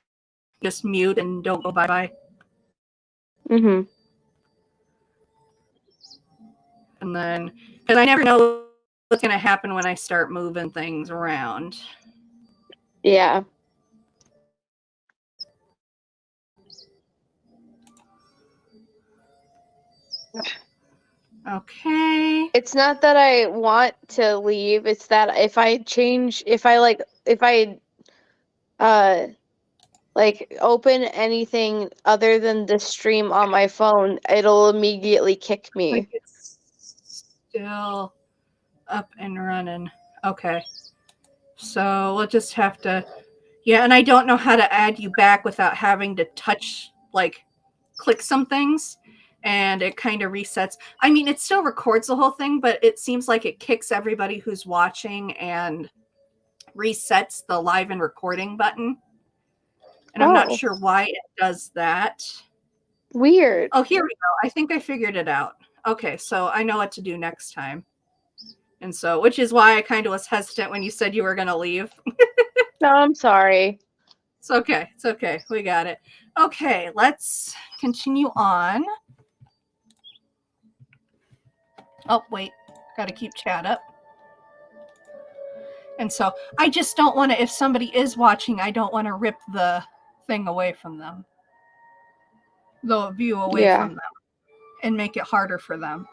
Speaker 1: Just mute and don't go bye-bye.
Speaker 2: Mm-hmm.
Speaker 1: And then, because I never know what's going to happen when I start moving things around.
Speaker 2: Yeah.
Speaker 1: Okay.
Speaker 2: It's not that I want to leave. It's that if I open anything other than the stream on my phone, it'll immediately kick me.
Speaker 1: Like it's still up and running. Okay. So we'll just have to, yeah, and I don't know how to add you back without having to touch, like, click some things, and it kind of resets. I mean, it still records the whole thing, but it seems like it kicks everybody who's watching and resets the live and recording button. And I'm not sure why it does that.
Speaker 2: Weird.
Speaker 1: Oh, here we go. I think I figured it out. Okay, so I know what to do next time. And so, which is why I kind of was hesitant when you said you were going to leave.
Speaker 2: No, I'm sorry.
Speaker 1: It's okay. It's okay. We got it. Okay, let's continue on. Oh, wait. Got to keep chat up. And so I just don't want to, if somebody is watching, I don't want to rip the
Speaker 4: thing away from them. The view away from them. And make it harder for them.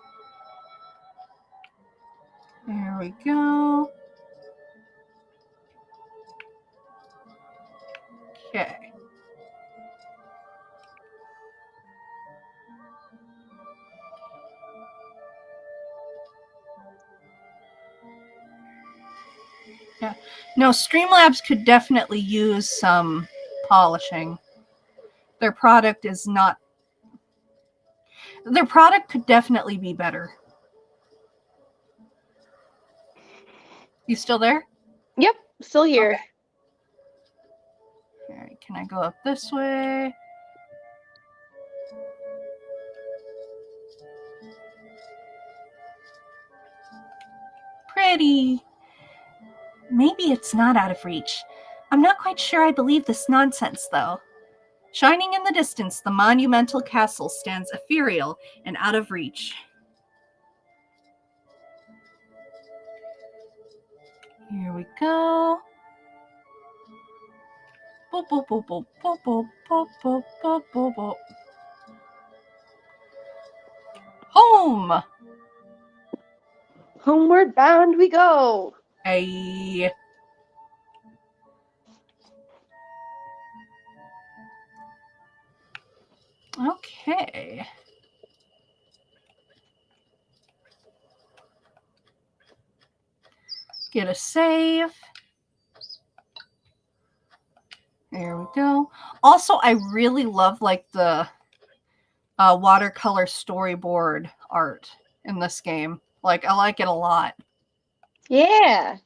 Speaker 4: There we go. Okay. Yeah. No, Streamlabs could definitely use some polishing. Their product is not... Their product could definitely be better. You still there?
Speaker 2: Yep, still here.
Speaker 4: Okay. All right, can I go up this way? Pretty. Maybe it's not out of reach. I'm not quite sure I believe this nonsense, though. Shining in the distance, the monumental castle stands ethereal and out of reach. Here we go. Boop, boop, boop, boop, boop, boop, boop, boop, boop, boop, boop. Home!
Speaker 2: Homeward bound we go.
Speaker 4: Hey. Okay. Get a save. There we go. Also, I really love like the watercolor storyboard art in this game. Like, I like it a lot.
Speaker 2: Yeah.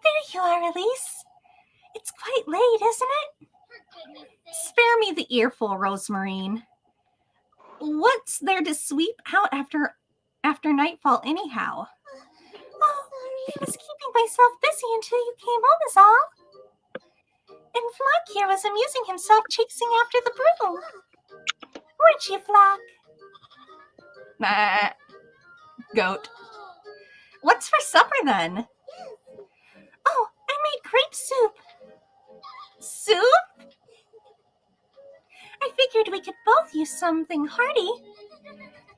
Speaker 1: There you are, Elise. It's quite late, isn't it?
Speaker 4: Spare me the earful, Rosemarine. What's there to sweep out after nightfall anyhow?
Speaker 1: Oh, I was keeping myself busy until you came home is all. And Flock here was amusing himself chasing after the broom. Weren't you, Flock?
Speaker 4: Nah. Goat. What's for supper then?
Speaker 1: Oh, I made grape soup.
Speaker 4: Soup?
Speaker 1: I figured we could both use something hearty.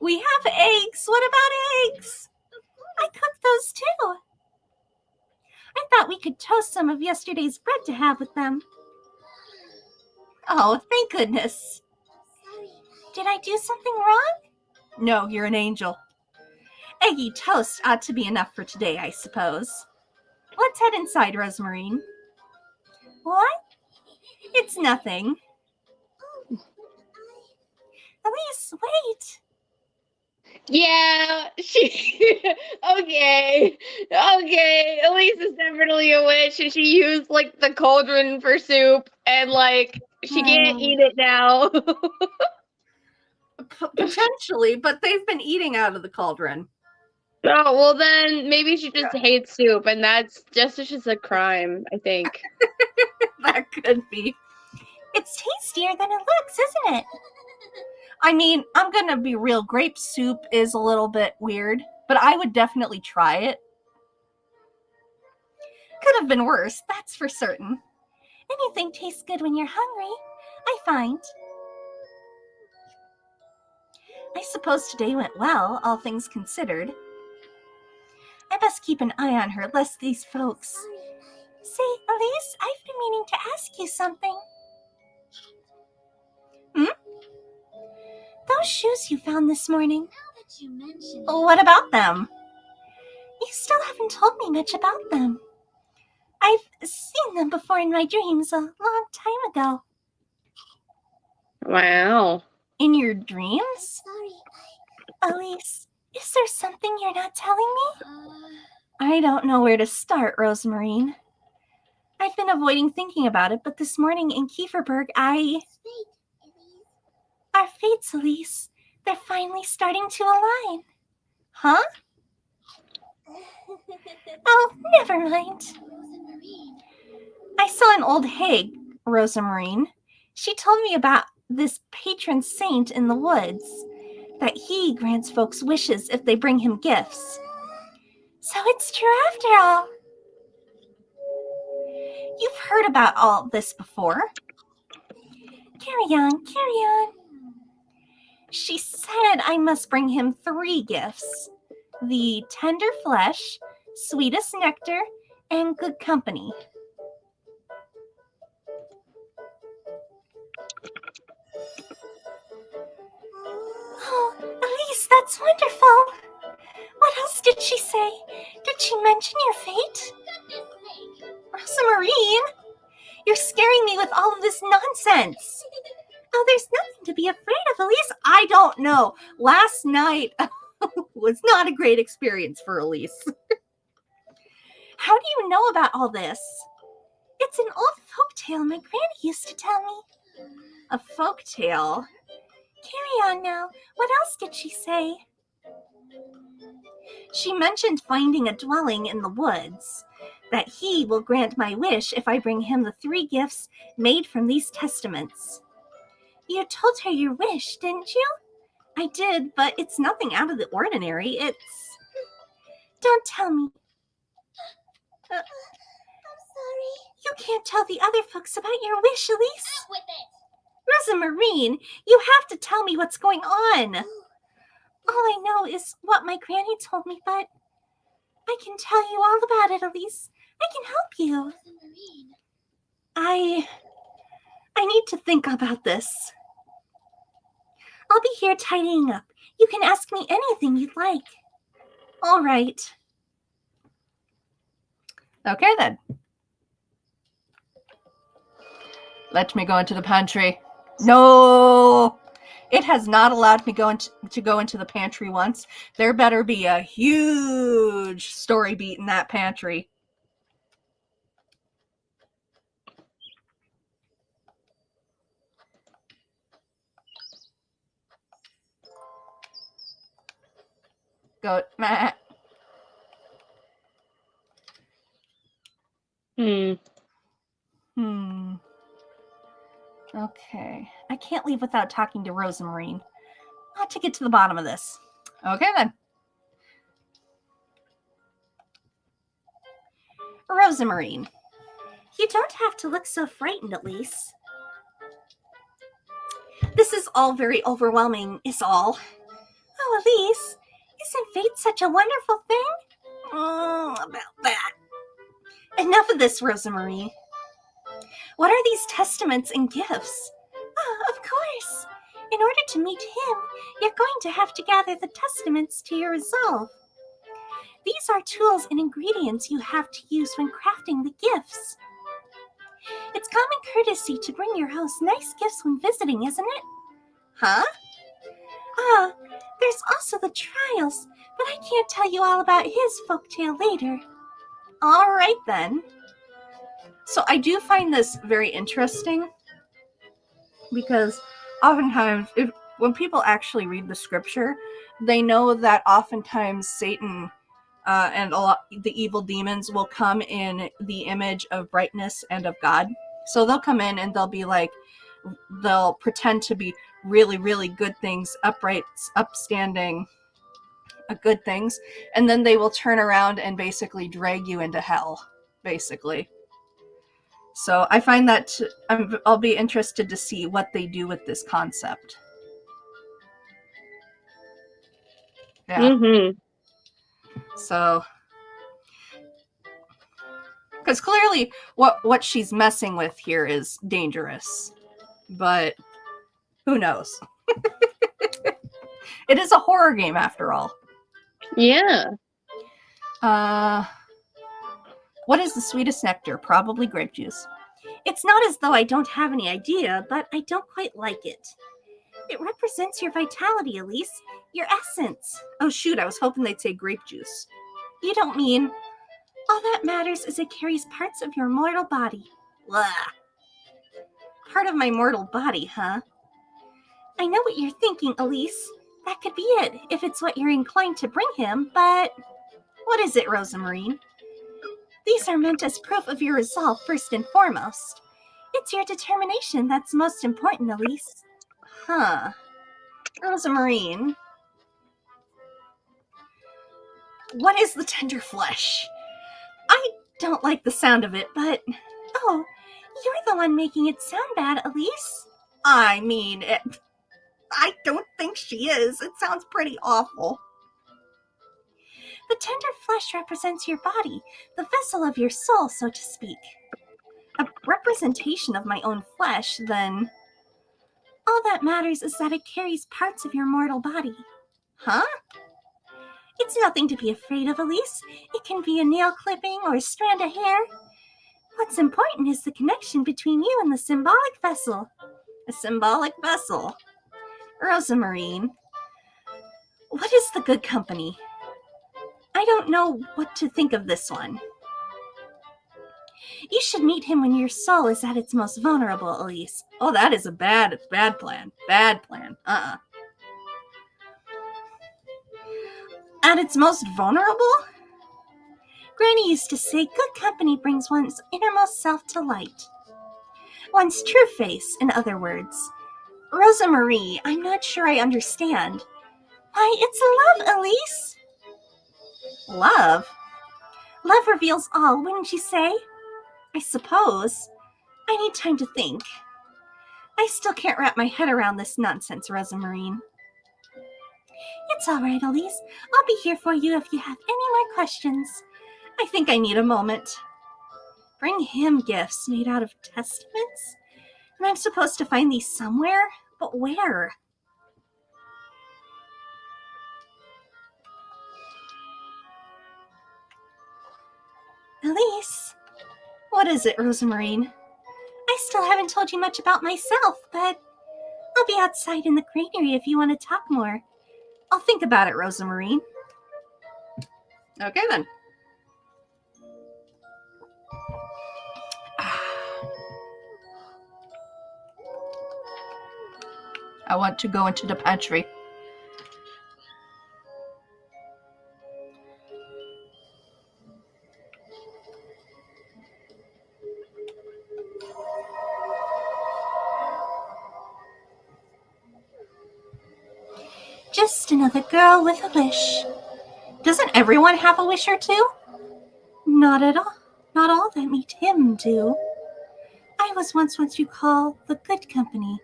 Speaker 4: We have eggs. What about eggs?
Speaker 1: I cooked those too. I thought we could toast some of yesterday's bread to have with them.
Speaker 4: Oh, thank goodness.
Speaker 1: Did I do something wrong?
Speaker 4: No, you're an angel. Eggy toast ought to be enough for today, I suppose. Let's head inside, Rosemarine.
Speaker 1: What?
Speaker 4: It's nothing.
Speaker 1: Elise, wait.
Speaker 2: Yeah, okay. Elise is definitely a witch, and she used like the cauldron for soup, and like she can't eat it now.
Speaker 4: Potentially, but they've been eating out of the cauldron.
Speaker 2: Oh, well then maybe she just hates soup, and that's just a crime, I think.
Speaker 4: That could be.
Speaker 1: It's tastier than it looks, isn't it?
Speaker 4: I mean, I'm gonna be real. Grape soup is a little bit weird, but I would definitely try it. Could have been worse, that's for certain.
Speaker 1: Anything tastes good when you're hungry, I find.
Speaker 4: I suppose today went well, all things considered.
Speaker 1: I best keep an eye on her, lest these folks... Say, Elise, I've been meaning to ask you something. Those shoes you found this morning.
Speaker 4: What about them?
Speaker 1: You still haven't told me much about them. I've seen them before in my dreams a long time ago.
Speaker 2: Wow.
Speaker 4: In your dreams?
Speaker 1: Elise, is there something you're not telling me?
Speaker 4: I don't know where to start, Rosemarine. I've been avoiding thinking about it, but this morning in Kieferberg,
Speaker 1: Our fates, Elise. They're finally starting to align.
Speaker 4: Huh?
Speaker 1: Oh, never mind.
Speaker 4: I saw an old hag, Rosemarine. She told me about this patron saint in the woods, that he grants folks wishes if they bring him gifts.
Speaker 1: So it's true after all. You've heard about all this before. Carry on, carry on. She said I must bring him 3 gifts: the tender flesh, sweetest nectar, and good company. Oh, Elise, that's wonderful. What else did she say? Did she mention your fate? Rosamarine, you're scaring me with all of this nonsense. Oh, there's nothing to be afraid of, Elise. I don't know. Last night was not a great experience for Elise. How do you know about all this? It's an old folk tale my granny used to tell me. A folk tale? Carry on now. What else did she say? She mentioned finding a dwelling in the woods, that he will grant my wish if I bring him the 3 gifts made from these testaments. You told her your wish, didn't you? I did, but it's nothing out of the ordinary. It's... Don't tell me. I'm sorry. You can't tell the other folks about your wish, Elise. Out with it. Rosamarine, you have to tell me what's going on. All I know is what my granny told me, but I can tell you all about it, Elise. I can help you. Rosamarine. I need to think about this. I'll be here tidying up. You can ask me anything you'd like. All right.
Speaker 4: Okay, then. Let me go into the pantry. No! It has not allowed me to go into the pantry once. There better be a huge story beat in that pantry. Go, Matt. Okay. I can't leave without talking to Rosamarine. I'll have to get to the bottom of this. Okay, then.
Speaker 1: Rosamarine, you don't have to look so frightened, Elise. This is all very overwhelming, is all. Oh, Elise, isn't fate such a wonderful thing? About that. Enough of this, Rosamarine. What are these testaments and gifts? Oh, of course. In order to meet him, you're going to have to gather the testaments to your resolve. These are tools and ingredients you have to use when crafting the gifts. It's common courtesy to bring your host nice gifts when visiting, isn't it? Huh? Ah, there's also the trials, but I can't tell you all about his folktale later.
Speaker 4: All right, then. So I do find this very interesting because oftentimes when people actually read the scripture, they know that oftentimes Satan and the evil demons will come in the image of brightness and of God. So they'll come in and they'll pretend to be really, really good things, upright, upstanding, good things, and then they will turn around and basically drag you into hell, basically. So I find that I'll be interested to see what they do with this concept. Yeah.
Speaker 2: Mm-hmm.
Speaker 4: So, because clearly what she's messing with here is dangerous, but who knows? It is a horror game after all.
Speaker 2: Yeah.
Speaker 4: What is the sweetest nectar? Probably grape juice.
Speaker 1: It's not as though I don't have any idea, but I don't quite like it. It represents your vitality, Elise, your essence.
Speaker 4: Oh shoot, I was hoping they'd say grape juice.
Speaker 1: You don't mean... All that matters is it carries parts of your mortal body. Blah. Part of my mortal body, huh? I know what you're thinking, Elise. That could be it, if it's what you're inclined to bring him, but... What is it, Rosamarine? These are meant as proof of your resolve, first and foremost. It's your determination that's most important, Elise.
Speaker 4: Huh. Rosamarine. What is the tender flesh? I don't like the sound of it, but...
Speaker 1: Oh, you're the one making it sound bad, Elise.
Speaker 4: I mean, I don't think she is. It sounds pretty awful.
Speaker 1: The tender flesh represents your body, the vessel of your soul, so to speak.
Speaker 4: A representation of my own flesh, then.
Speaker 1: All that matters is that it carries parts of your mortal body.
Speaker 4: Huh?
Speaker 1: It's nothing to be afraid of, Elise. It can be a nail clipping or a strand of hair. What's important is the connection between you and the symbolic vessel.
Speaker 4: A symbolic vessel. Rosamarine, what is the good company? I don't know what to think of this one.
Speaker 1: You should meet him when your soul is at its most vulnerable, Elise.
Speaker 4: Oh, that is a bad plan. Bad plan. At its most vulnerable?
Speaker 1: Granny used to say good company brings one's innermost self to light. One's true face, in other words.
Speaker 4: Rosamarie, I'm not sure I understand.
Speaker 1: Why, it's love, Elise.
Speaker 4: Love?
Speaker 1: Love reveals all, wouldn't you say?
Speaker 4: I suppose. I need time to think. I still can't wrap my head around this nonsense, Rosamarine.
Speaker 1: It's all right, Elise. I'll be here for you if you have any more questions.
Speaker 4: I think I need a moment. Bring him gifts made out of testaments? And I'm supposed to find these somewhere? But where?
Speaker 1: Elise,
Speaker 4: what is it, Rosamarine?
Speaker 1: I still haven't told you much about myself, but I'll be outside in the granary if you want to talk more.
Speaker 4: I'll think about it, Rosamarine. Okay, then. I want to go into the pantry.
Speaker 1: Just another girl with a wish.
Speaker 4: Doesn't everyone have a wish or two?
Speaker 1: Not at all. Not all that meet him do. I was once what you call the good company,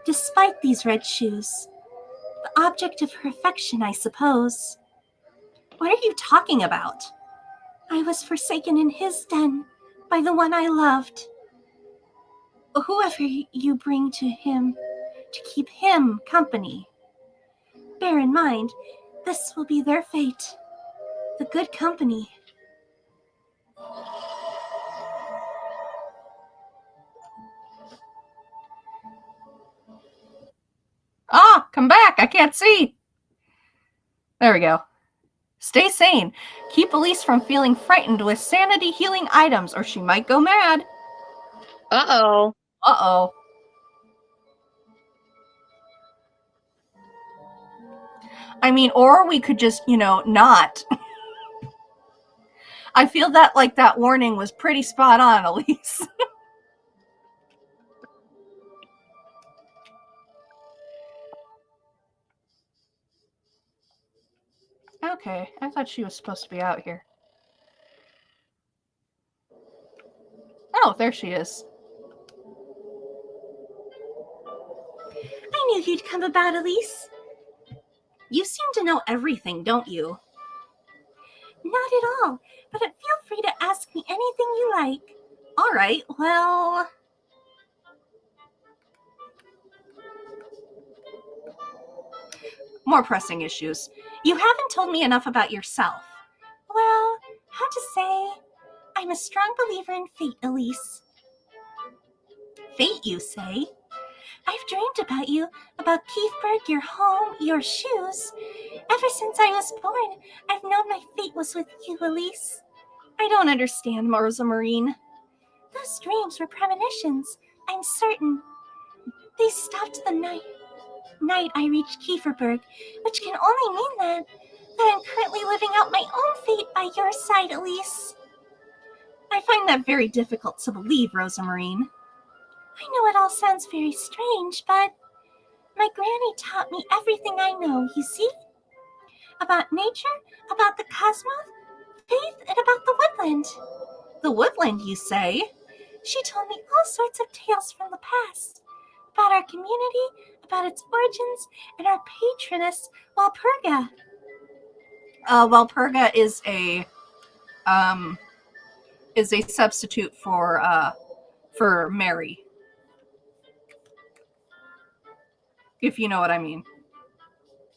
Speaker 1: despite these red shoes. The object of her affection, I suppose.
Speaker 4: What are you talking about?
Speaker 1: I was forsaken in his den by the one I loved. Whoever you bring to him to keep him company, bear in mind, this will be their fate. The good company.
Speaker 4: Ah, come back. I can't see. There we go. Stay sane. Keep Elise from feeling frightened with sanity healing items, or she might go mad.
Speaker 2: Uh-oh.
Speaker 4: Uh-oh. I mean, or we could just, not. I feel that that warning was pretty spot on, Elise. Okay, I thought she was supposed to be out here. Oh, there she is.
Speaker 1: I knew you'd come about, Elise.
Speaker 4: You seem to know everything, don't you?
Speaker 1: Not at all, but feel free to ask me anything you like.
Speaker 4: All right, well... More pressing issues. You haven't told me enough about yourself.
Speaker 1: Well, how to say, I'm a strong believer in fate, Elise.
Speaker 4: Fate, you say?
Speaker 1: I've dreamed about you, about Keithburg, your home, your shoes. Ever since I was born, I've known my fate was with you, Elise.
Speaker 4: I don't understand, Rosamarine.
Speaker 1: Those dreams were premonitions, I'm certain. They stopped the night I reached Kieferberg, which can only mean that I'm currently living out my own fate by your side, Elise.
Speaker 4: I find that very difficult to believe, Rosamarine.
Speaker 1: I know it all sounds very strange, but my granny taught me everything I know, you see? About nature, about the cosmos, faith, and about the woodland.
Speaker 4: The woodland, you say?
Speaker 1: She told me all sorts of tales from the past about our community, about its origins, and our patroness, Walpurga.
Speaker 4: Walpurga is a substitute for Mary, if you know what I mean.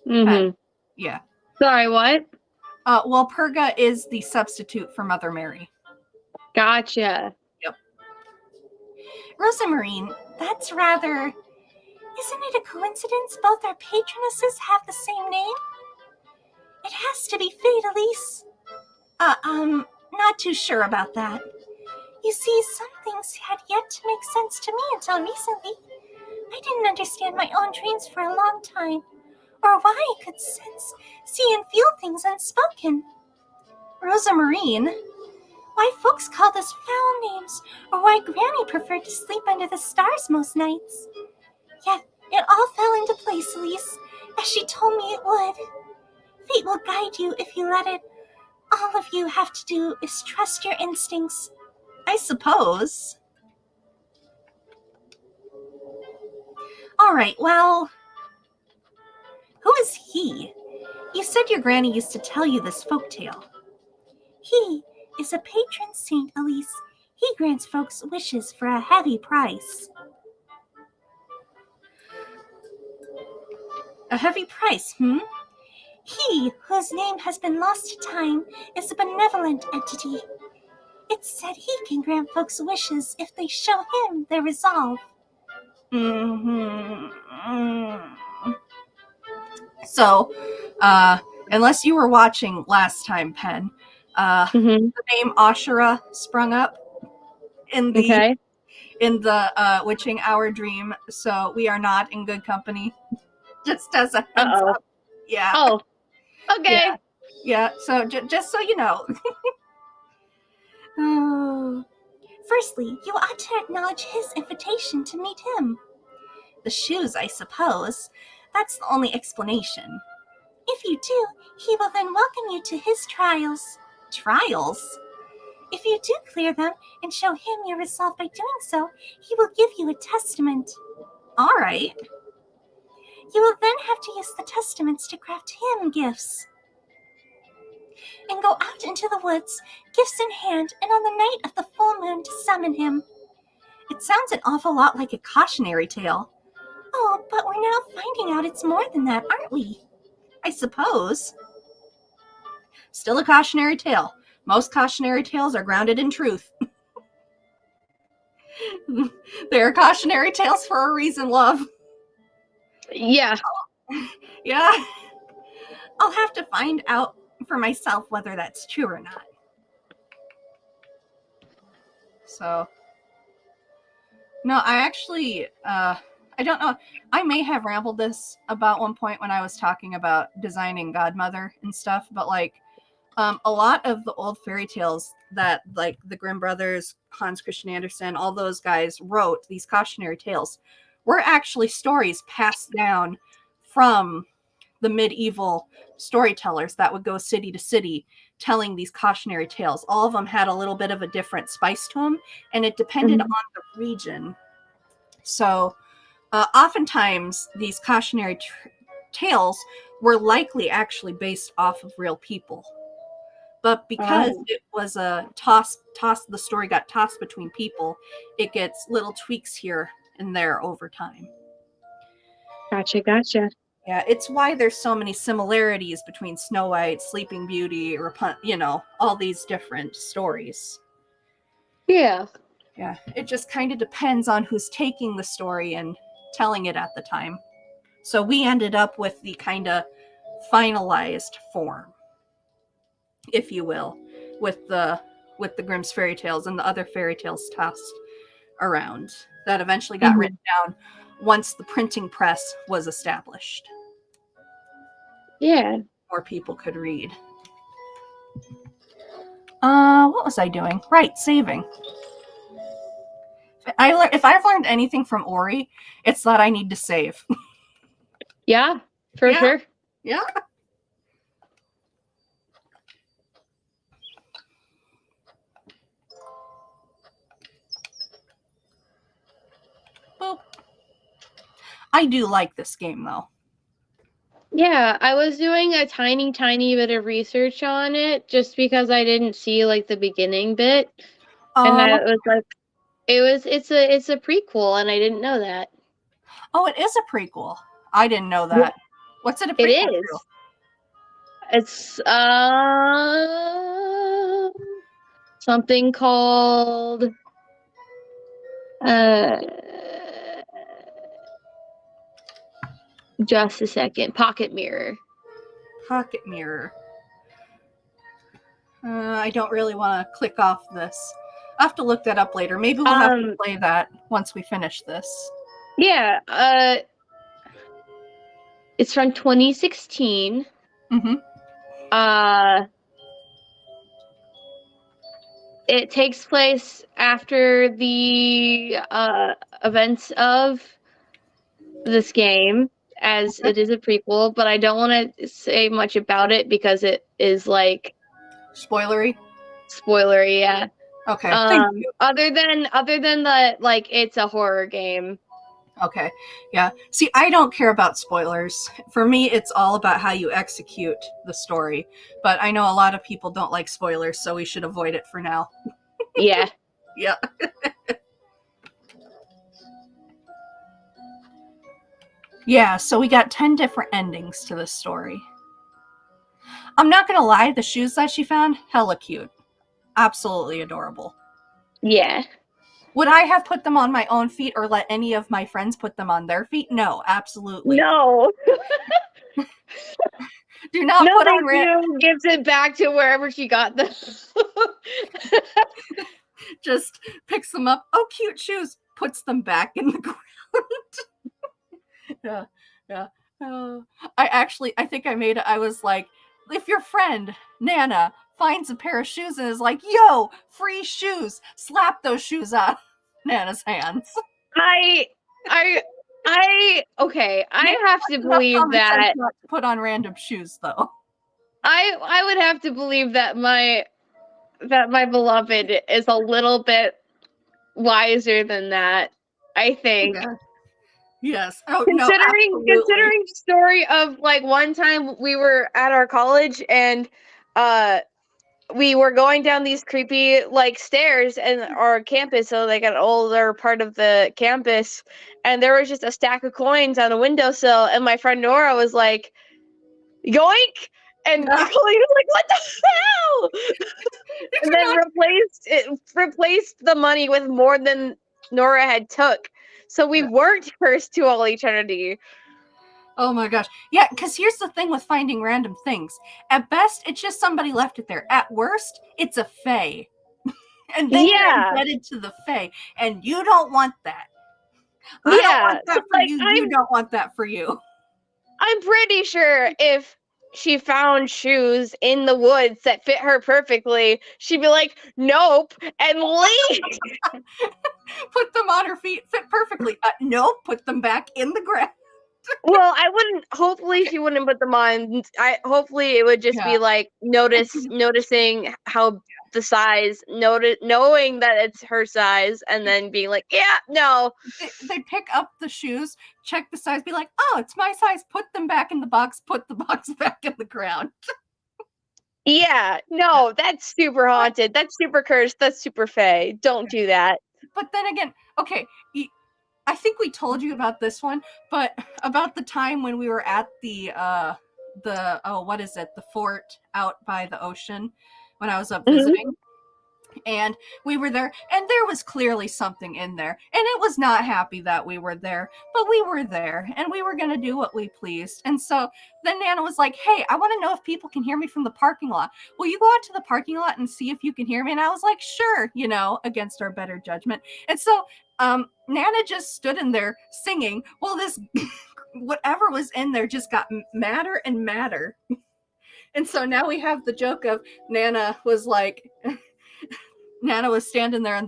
Speaker 2: Mm-hmm.
Speaker 4: Yeah.
Speaker 2: Sorry, what?
Speaker 4: Walpurga is the substitute for Mother Mary.
Speaker 2: Gotcha.
Speaker 1: Rosamarine, that's rather... Isn't it a coincidence both our patronesses have the same name? It has to be fate, Elise. Not too sure about that. You see, some things had yet to make sense to me until recently. I didn't understand my own dreams for a long time, or why I could sense, see, and feel things unspoken.
Speaker 4: Rosamarine,
Speaker 1: Why folks called us foul names, or why Granny preferred to sleep under the stars most nights. Yet it all fell into place, Elise, as she told me it would. Fate will guide you if you let it. All of you have to do is trust your instincts.
Speaker 4: I suppose. All right, well, who is he? You said your granny used to tell you this folk tale.
Speaker 1: He is a patron saint, Elise. He grants folks wishes for a heavy price.
Speaker 4: A heavy price,
Speaker 1: He, whose name has been lost to time, is a benevolent entity. It's said he can grant folks wishes if they show him their resolve.
Speaker 4: So, unless you were watching last time, Pen,
Speaker 2: Mm-hmm.
Speaker 4: the name Ashura sprung up in the
Speaker 2: Okay.
Speaker 4: witching hour dream, so we are not in good company. Just as a heads
Speaker 2: Uh-oh.
Speaker 4: up. Yeah.
Speaker 2: Oh. Okay.
Speaker 4: Yeah. So just so you know.
Speaker 1: Oh. Firstly, you ought to acknowledge his invitation to meet him.
Speaker 4: The shoes, I suppose. That's the only explanation.
Speaker 1: If you do, he will then welcome you to his trials.
Speaker 4: Trials?
Speaker 1: If you do clear them and show him your resolve by doing so, he will give you a testament.
Speaker 4: All right.
Speaker 1: You will then have to use the testaments to craft him gifts. And go out into the woods, gifts in hand, and on the night of the full moon to summon him.
Speaker 4: It sounds an awful lot like a cautionary tale.
Speaker 1: Oh, but we're now finding out it's more than that, aren't we?
Speaker 4: I suppose. Still a cautionary tale. Most cautionary tales are grounded in truth. They're cautionary tales for a reason, love.
Speaker 2: Yeah.
Speaker 4: Yeah. I'll have to find out for myself whether that's true or not. So, no, I actually, I don't know. I may have rambled this about one point when I was talking about designing Godmother and stuff, but like, a lot of the old fairy tales that like the Grimm brothers, Hans Christian Andersen, all those guys wrote, these cautionary tales, were actually stories passed down from the medieval storytellers that would go city to city telling these cautionary tales. All of them had a little bit of a different spice to them, and it depended on the region. So oftentimes these cautionary tales were likely actually based off of real people. But because it was a the story got tossed between people, it gets little tweaks here and there over time.
Speaker 2: Gotcha.
Speaker 4: Yeah, it's why there's so many similarities between Snow White, Sleeping Beauty, all these different stories.
Speaker 2: Yeah.
Speaker 4: Yeah, it just kind of depends on who's taking the story and telling it at the time. So we ended up with the kind of finalized form, if you will, with the Grimm's fairy tales and the other fairy tales tossed around that eventually got written down once the printing press was established.
Speaker 2: Yeah.
Speaker 4: More people could read. What was I doing? Right, saving. If I've learned anything from Ori, it's that I need to save.
Speaker 2: Yeah, for sure.
Speaker 4: Yeah. I do like this game, though.
Speaker 2: Yeah, I was doing a tiny bit of research on it just because I didn't see like the beginning bit, and I was like, it's a prequel, and I didn't know that.
Speaker 4: Oh, it is a prequel. I didn't know that. What's it a
Speaker 2: It
Speaker 4: prequel
Speaker 2: is.
Speaker 4: to?
Speaker 2: It's something called uh just a second. Pocket Mirror.
Speaker 4: Pocket Mirror. I don't really want to click off this. I'll have to look that up later. Maybe we'll have to play that once we finish this.
Speaker 2: Yeah, it's from 2016.
Speaker 4: Mm-hmm.
Speaker 2: It takes place after the events of this game, as it is a prequel, but I don't want to say much about it because it is like
Speaker 4: Spoilery.
Speaker 2: spoilery. Yeah.
Speaker 4: Okay. Thank you.
Speaker 2: Other than that, like, it's a horror game.
Speaker 4: Okay. Yeah. See, I don't care about spoilers. For me, it's all about how you execute the story. But I know a lot of people don't like spoilers, so we should avoid it for now.
Speaker 2: Yeah.
Speaker 4: Yeah. Yeah, so we got 10 different endings to this story. I'm not going to lie, the shoes that she found, hella cute. Absolutely adorable.
Speaker 2: Yeah.
Speaker 4: Would I have put them on my own feet or let any of my friends put them on their feet? No, absolutely.
Speaker 2: No.
Speaker 4: Do not put on
Speaker 2: random. Gives it back to wherever she got them.
Speaker 4: Just picks them up. Oh, cute shoes. Puts them back in the ground. Yeah. I think I made it. I was like, if your friend, Nana, finds a pair of shoes and is like, yo, free shoes, slap those shoes out of Nana's hands.
Speaker 2: Okay, I have to believe that.
Speaker 4: Not to put on random shoes, though.
Speaker 2: I would have to believe that my beloved is a little bit wiser than that. I think.
Speaker 4: Yeah. Yes. Oh,
Speaker 2: considering
Speaker 4: no,
Speaker 2: the story of like one time we were at our college and we were going down these creepy like stairs in our campus, so like an older part of the campus, and there was just a stack of coins on a windowsill, and my friend Nora was like, yoink, and Colleen was like, what the hell? And then replaced the money with more than Nora had took. So we weren't cursed to all eternity.
Speaker 4: Oh my gosh. Yeah, because here's the thing with finding random things. At best, it's just somebody left it there. At worst, it's a fae. And then you're indebted to the fae. And you don't want that. I don't want that for you. You don't want that for you.
Speaker 2: I'm pretty sure if she found shoes in the woods that fit her perfectly, she'd be like, nope, and leave.
Speaker 4: Put them on her feet, fit perfectly. Nope, put them back in the ground.
Speaker 2: Well, I wouldn't. Hopefully, she wouldn't put them on. Hopefully, it would just be like noticing how the size, knowing that it's her size, and then being like, yeah, no.
Speaker 4: They pick up the shoes, check the size, be like, oh, it's my size. Put them back in the box. Put the box back in the ground.
Speaker 2: Yeah, no, that's super haunted. That's super cursed. That's super fae. Don't do that.
Speaker 4: But then again, okay. I think we told you about this one, but about the time when we were at the fort out by the ocean when I was up visiting. And we were there, and there was clearly something in there. And it was not happy that we were there, but we were there, and we were going to do what we pleased. And so then Nana was like, hey, I want to know if people can hear me from the parking lot. Will you go out to the parking lot and see if you can hear me? And I was like, sure, against our better judgment. And so Nana just stood in there singing. Well, this whatever was in there just got madder and madder. And so now we have the joke of Nana was standing there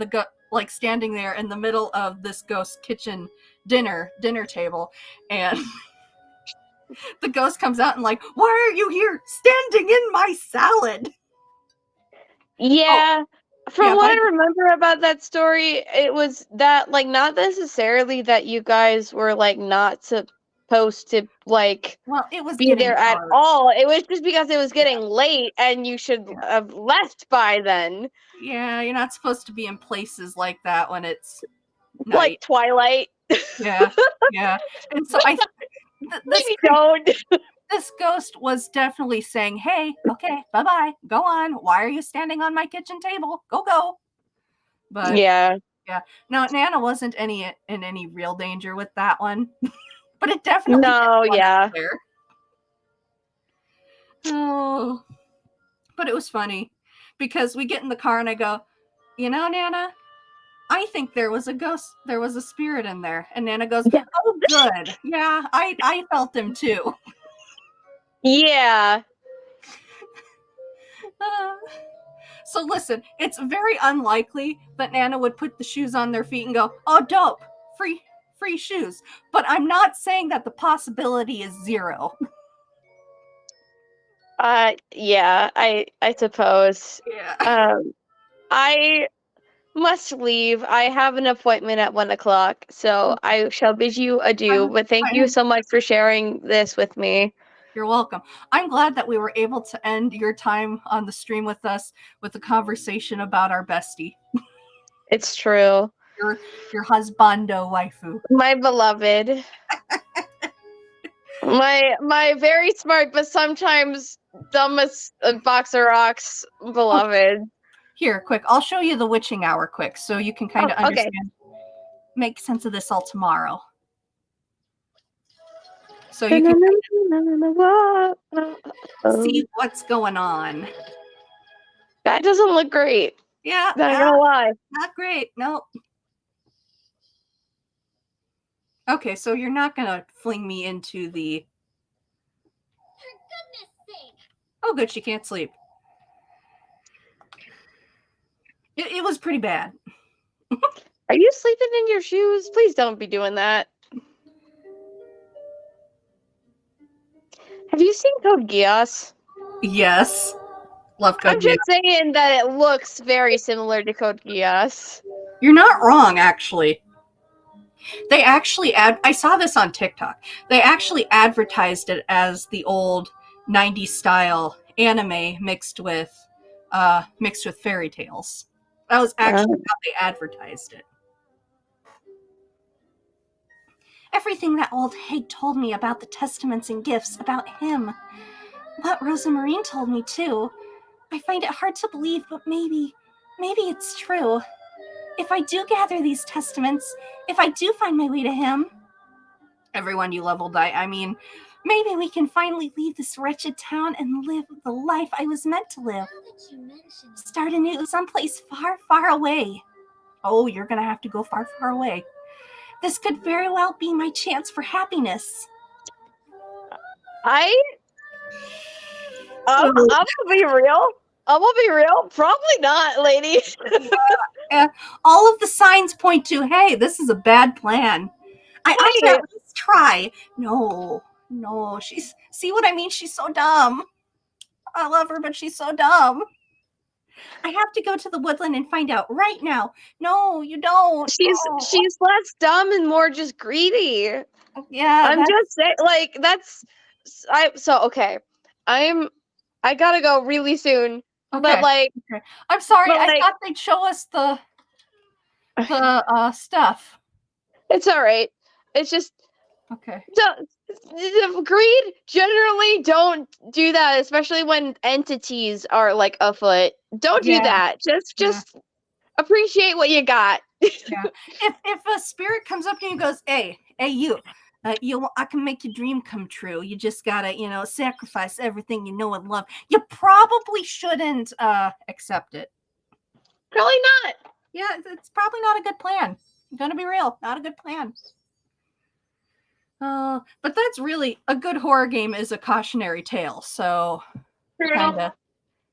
Speaker 4: standing there in the middle of this ghost kitchen dinner table, and the ghost comes out and like, why are you here standing in my salad?
Speaker 2: Yeah. From
Speaker 4: Yeah,
Speaker 2: what
Speaker 4: but
Speaker 2: I remember about that story, it was that like not necessarily that you guys were like not supposed to like
Speaker 4: well, it was
Speaker 2: be
Speaker 4: getting
Speaker 2: there at
Speaker 4: dark.
Speaker 2: all. It was just because it was getting late and you should
Speaker 4: Yeah.
Speaker 2: have left by then.
Speaker 4: Yeah, you're not supposed to be in places like that when it's
Speaker 2: Like
Speaker 4: night.
Speaker 2: Twilight.
Speaker 4: Yeah, yeah. And so this
Speaker 2: Maybe don't.
Speaker 4: this ghost was definitely saying, "Hey, okay, bye bye, go on. Why are you standing on my kitchen table? Go." But
Speaker 2: Yeah.
Speaker 4: yeah, no, Nana wasn't in any real danger with that one, but it definitely hit
Speaker 2: No,
Speaker 4: one
Speaker 2: yeah.
Speaker 4: there. Oh, but it was funny because we get in the car and I go, Nana, I think there was a ghost, there was a spirit in there, and Nana goes,
Speaker 2: Yeah.
Speaker 4: "Oh, good, yeah, I felt him too."
Speaker 2: Yeah.
Speaker 4: Uh, So listen, it's very unlikely that Nana would put the shoes on their feet and go, "Oh, dope, free shoes." But I'm not saying that the possibility is zero.
Speaker 2: Yeah, I suppose.
Speaker 4: Yeah.
Speaker 2: I must leave. I have an appointment at 1 o'clock, so I shall bid you adieu. But thank you so much for sharing this with me.
Speaker 4: You're welcome. I'm glad that we were able to end your time on the stream with us with a conversation about our bestie,
Speaker 2: It's true.
Speaker 4: your husbando waifu.
Speaker 2: My beloved. My very smart but sometimes dumbest box of rocks beloved.
Speaker 4: Here, quick, I'll show you the witching hour quick so you can kind of
Speaker 2: Oh, okay.
Speaker 4: understand, make sense of this all tomorrow. So you can see what's going on.
Speaker 2: That doesn't look great.
Speaker 4: Yeah,
Speaker 2: Not gonna lie.
Speaker 4: not great. Nope. Okay, so you're not gonna fling me into the.
Speaker 5: For goodness sake!
Speaker 4: Oh, good, she can't sleep. It was pretty bad.
Speaker 2: Are you sleeping in your shoes? Please don't be doing that. Have you seen Code Geass?
Speaker 4: Yes, love Code
Speaker 2: I'm
Speaker 4: Geass.
Speaker 2: just saying that it looks very similar to Code Geass.
Speaker 4: You're not wrong, actually. They actually I saw this on TikTok. They actually advertised it as the old 90s style anime mixed with fairy tales. That was actually how they advertised it. Everything that old hag told me about the testaments and gifts, about him. What Rosa Marine told me too. I find it hard to believe, but maybe it's true. If I do gather these testaments, if I do find my way to him, everyone you leveled, I mean, maybe we can finally leave this wretched town and live the life I was meant to live.
Speaker 5: Now that you mention it,
Speaker 4: Start anew someplace far, far away. Oh, you're gonna have to go far, far away. This could very well be my chance for happiness.
Speaker 2: I'm gonna be real. I'm gonna be real. Probably not, lady.
Speaker 4: All of the signs point to, hey, this is a bad plan. I can at least try. No, see what I mean? She's so dumb. I love her, but she's so dumb. I have to go to the woodland and find out right now. No, you don't.
Speaker 2: She's less dumb and more just greedy.
Speaker 4: Yeah,
Speaker 2: I'm just saying, like okay. I gotta go really soon.
Speaker 4: okay.
Speaker 2: But like,
Speaker 4: okay. I'm sorry.
Speaker 2: but,
Speaker 4: I
Speaker 2: like-
Speaker 4: thought they'd show us the stuff.
Speaker 2: it's all right. It's just
Speaker 4: Okay.
Speaker 2: greed. Generally, don't do that, especially when entities are like afoot. Don't do
Speaker 4: Yeah.
Speaker 2: that. Just appreciate what you got.
Speaker 4: Yeah. If a spirit comes up to you and goes, "Hey, you, I can make your dream come true. You just gotta, sacrifice everything you know and love." You probably shouldn't accept it.
Speaker 2: Probably not.
Speaker 4: Yeah, it's probably not a good plan. I'm gonna be real, not a good plan. But that's really a good horror game is a cautionary tale. So kinda,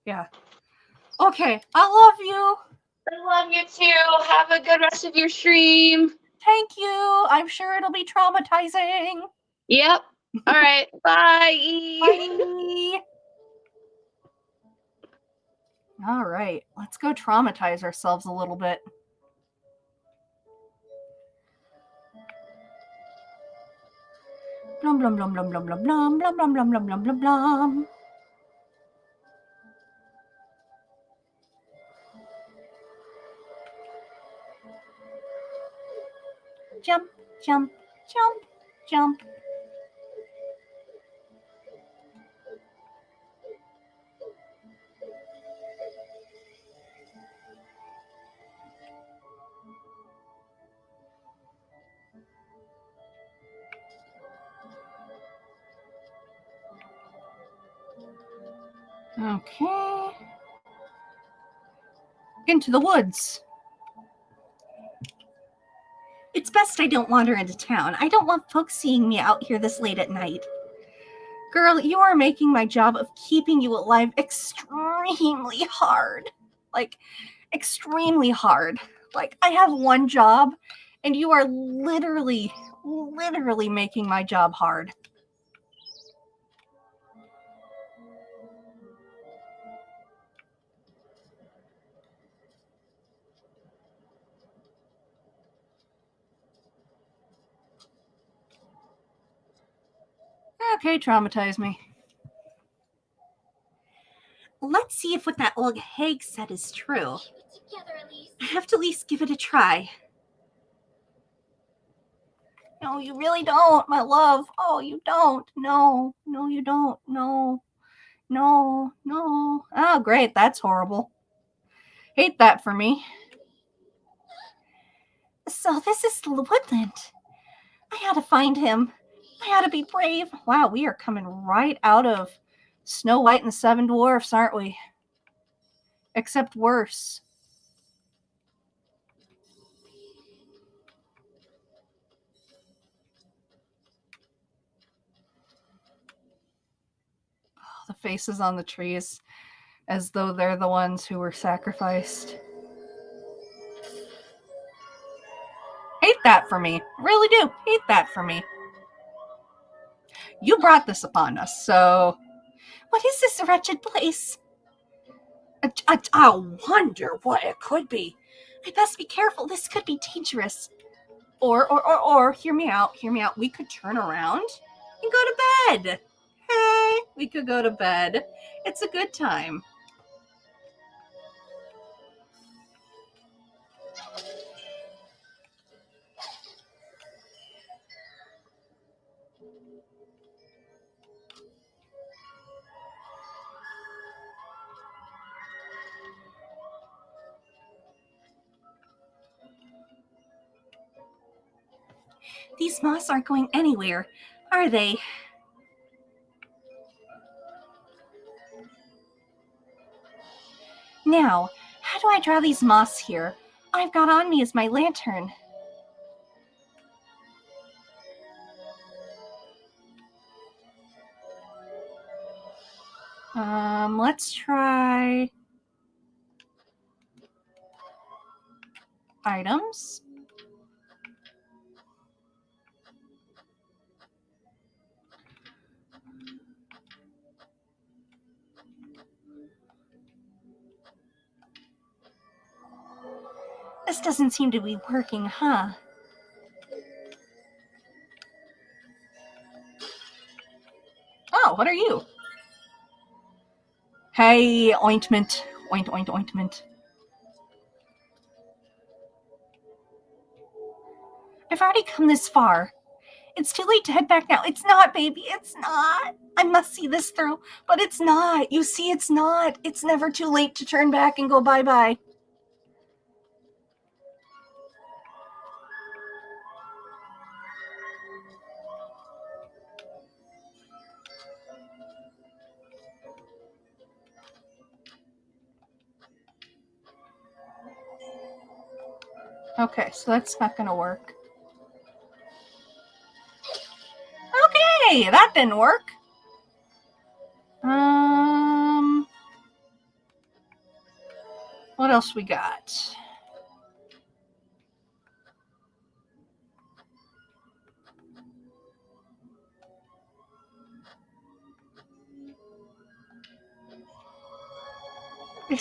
Speaker 4: yeah. Okay, I love you.
Speaker 2: I love you too. Have a good rest of your stream.
Speaker 4: Thank you. I'm sure it'll be traumatizing.
Speaker 2: Yep. All right. Bye.
Speaker 4: Bye. All right, let's go traumatize ourselves a little bit. Blum blum blum blum blum blum blum blum blum blum blum blum blum blum. Jump, jump, jump, jump. Okay. Into the woods. It's best I don't wander into town. I don't want folks seeing me out here this late at night. Girl, you are making my job of keeping you alive extremely hard. Like, extremely hard. Like, I have one job, and you are literally making my job hard. Okay, traumatize me.
Speaker 1: Let's see if what that old hag said is true.
Speaker 5: Keep it together, Elise.
Speaker 1: I have to at least give it a try.
Speaker 4: No, you really don't, my love. Oh, you don't. No, you don't. No. Oh, great. That's horrible. Hate that for me.
Speaker 1: So this is the woodland. I had to find him. I had to be brave.
Speaker 4: Wow, we are coming right out of Snow White and the Seven Dwarfs, aren't we? Except worse. Oh, the faces on the trees, as though they're the ones who were sacrificed. Hate that for me. Really do. Hate that for me. You brought this upon us, so
Speaker 1: What is this wretched place?
Speaker 3: I wonder what it could be.
Speaker 1: I best be careful. This could be dangerous.
Speaker 4: or hear me out. We could turn around and go to bed. Hey, we could go to bed. It's a good time.
Speaker 1: These moths aren't going anywhere, are they? Now, how do I draw these moths here? All I've got on me is my lantern.
Speaker 4: Let's try items.
Speaker 1: This doesn't seem to be working, huh?
Speaker 4: Oh, what are you? Hey, ointment. Ointment.
Speaker 1: I've already come this far. It's too late to head back now. It's not, baby. It's not. I must see this through. But it's not. You see, it's not. It's never too late to turn back and go bye-bye.
Speaker 4: Okay, so that's not gonna work. Okay, that didn't work. What else we got?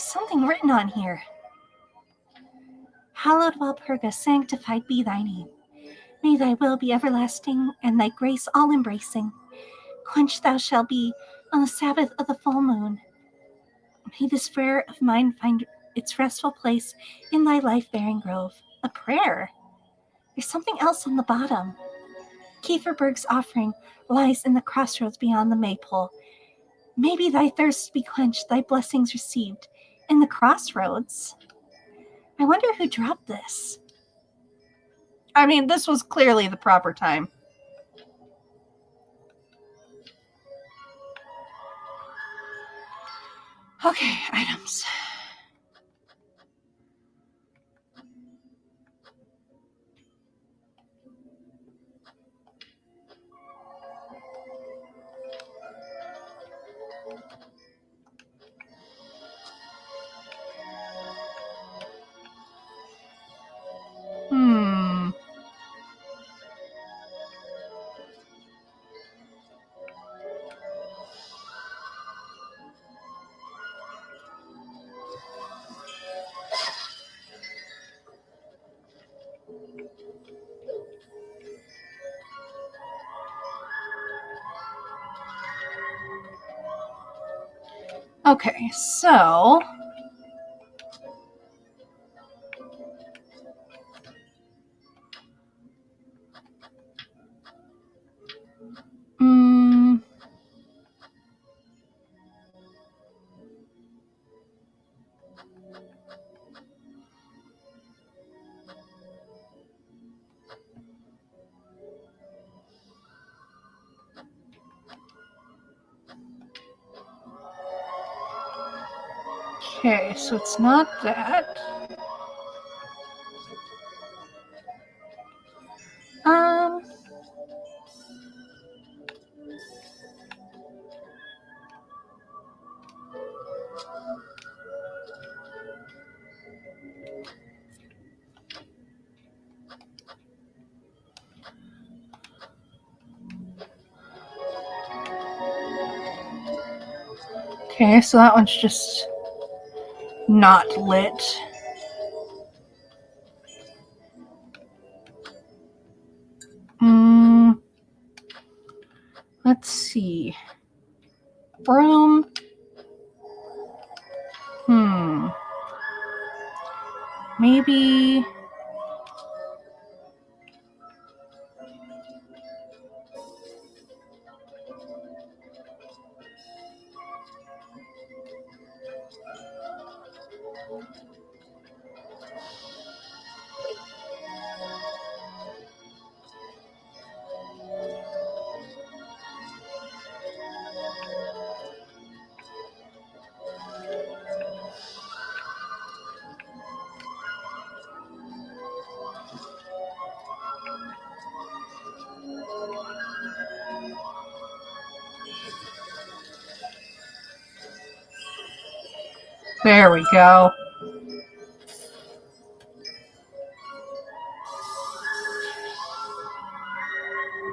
Speaker 4: There's something written on here. Hallowed Walpurga, sanctified be thy name. May thy will be everlasting, and thy grace all embracing. Quenched thou shalt be on the Sabbath of the full moon. May this prayer of mine find its restful place in thy life-bearing grove. A prayer. There's something else on the bottom. Kieferberg's offering lies in the crossroads beyond the maypole. Maybe thy thirst be quenched, thy blessings received in the crossroads. I wonder who dropped this.
Speaker 1: I mean, this was clearly the proper time. Okay, items. Okay, so okay, so it's not that. Okay, so that one's just not lit. Let's see. Broom. Maybe. There we go.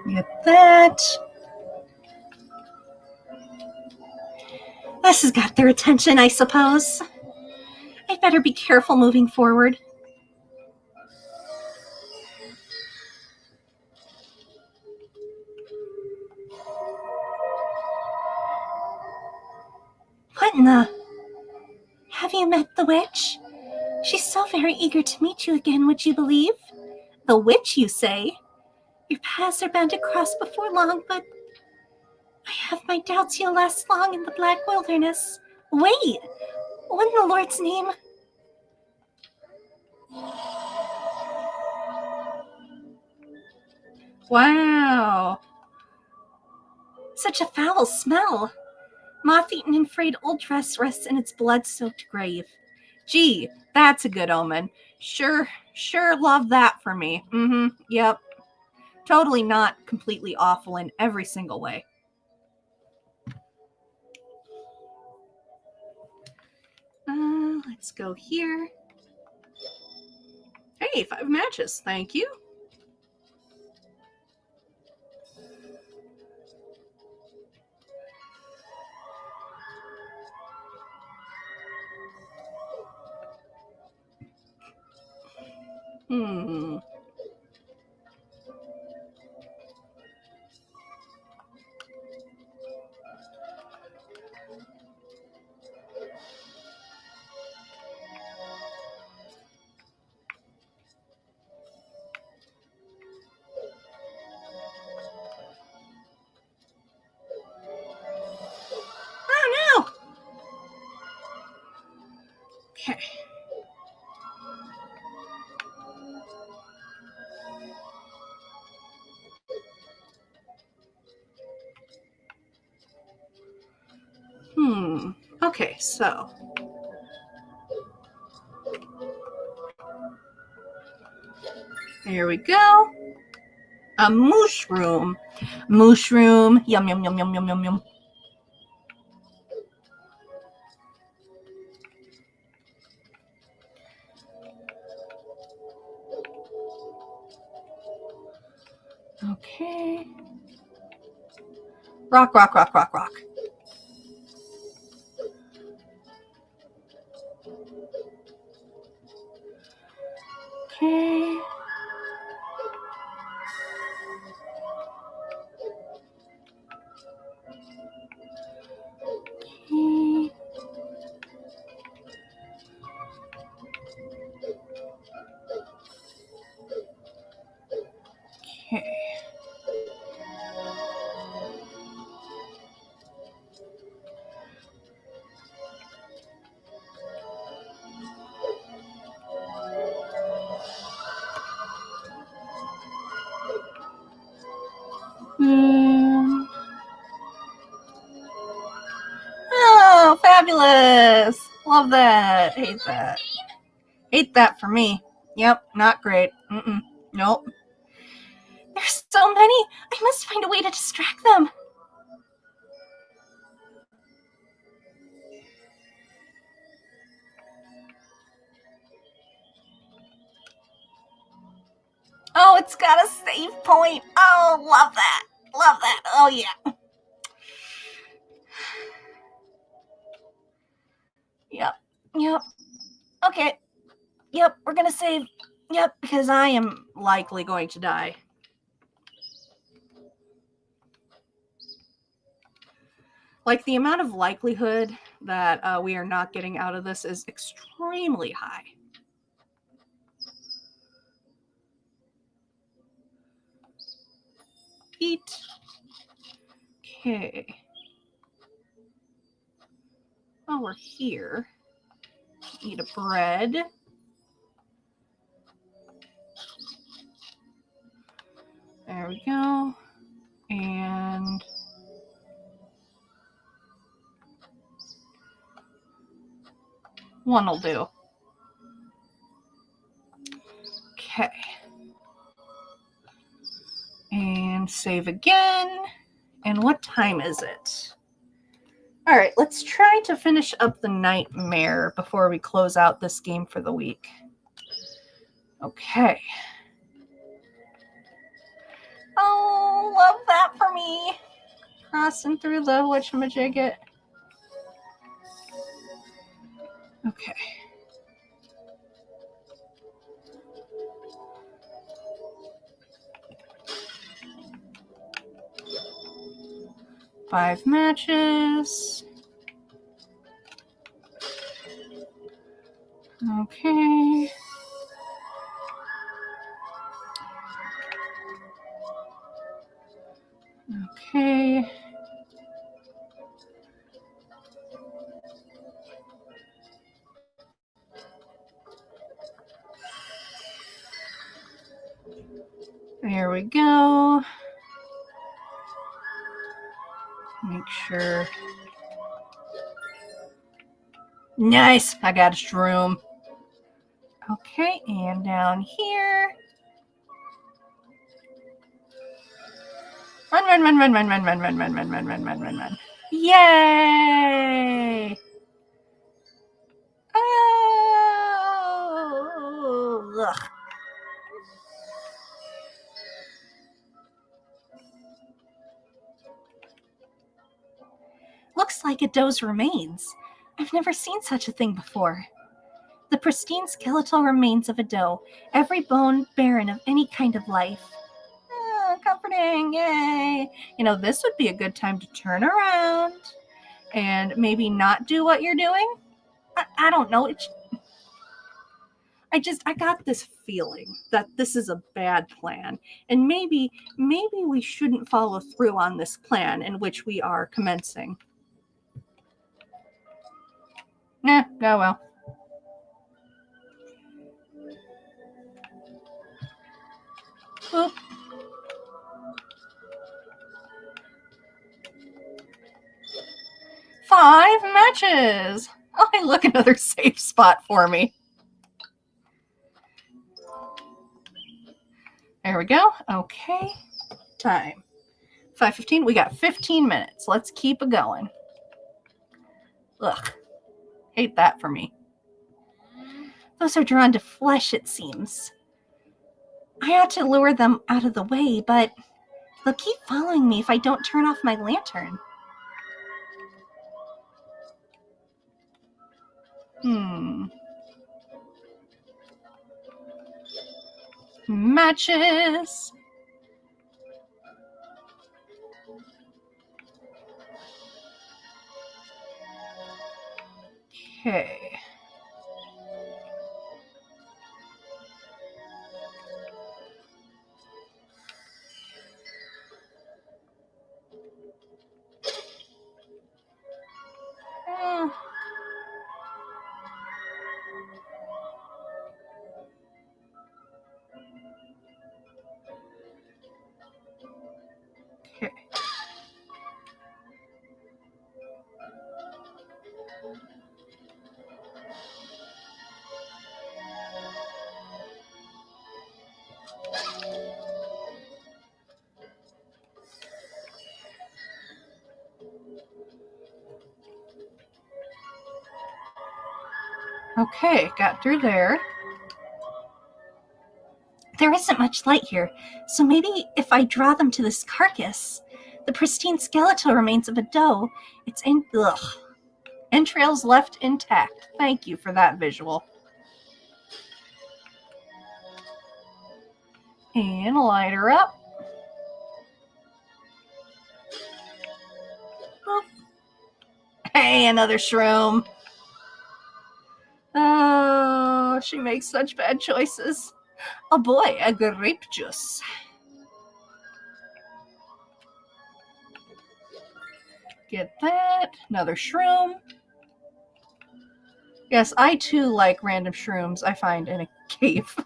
Speaker 1: Get that. This has got their attention, I suppose. I'd better be careful moving forward. What in the... Have you met the witch? She's so very eager to meet you again, would you believe? The witch, you say? Your paths are bound to cross before long, but I have my doubts you'll last long in the Black Wilderness. Wait! What in the Lord's name? Wow. Such a foul smell. Moth-eaten and frayed old dress rests in its blood-soaked grave. Gee, that's a good omen. Sure love that for me. Yep. Totally not completely awful in every single way. Let's go here. Hey, 5 matches. Thank you.
Speaker 4: Hmm. Oh no! Okay. Okay, so. There we go. A mushroom. Mushroom. Yum, yum, yum, yum, yum, yum, yum. Okay. Rock, rock, rock, rock, rock. Okay. Okay. Okay. Oh, fabulous. Love that. Hate that. Hate that for me. Yep, not great. Nope. There's so many. I must find a way to distract them. Oh, it's got a save point. Oh, love that. Love that. Oh, yeah. Yep. Okay. Yep, we're gonna save. Yep, because I am likely going to die. Like, the amount of likelihood that we are not getting out of this is extremely high. Eat. Okay. While we're here, eat a bread. There we go. And one will do. Okay. And save again. And what time is it? All right, let's try to finish up the nightmare before we close out this game for the week. Okay. Oh, love that for me. Crossing through the whatchamajigget. Okay. Five matches. Okay. Okay. There we go. Make sure. Nice. I got a shroom. Okay, and down here. Run, run, run, run, run, run, run, run, run, run, run, run, run, run, run. Yay! Oh, ugh. Looks like a doe's remains. I've never seen such a thing before. The pristine skeletal remains of a doe, every bone barren of any kind of life. Comforting, yay. This would be a good time to turn around and maybe not do what you're doing. I don't know. I got this feeling that this is a bad plan, and maybe we shouldn't follow through on this plan in which we are commencing. Oh well. Oop. Five matches. Oh, hey, look, another safe spot for me. There we go. Okay. Time. 5:15. We got 15 minutes. Let's keep it going. Ugh. Hate that for me. Those are drawn to flesh, it seems. I ought to lure them out of the way, but they'll keep following me if I don't turn off my lantern. Matches. Okay. Okay. Okay, got through there. There isn't much light here, so maybe if I draw them to this carcass, the pristine skeletal remains of a doe, it's in. Ugh. Entrails left intact. Thank you for that visual. And light her up. Oh. Hey, another shroom. Oh, she makes such bad choices. Oh boy, a grape juice. Get that. Another shroom. Yes, I too like random shrooms I find in a cave.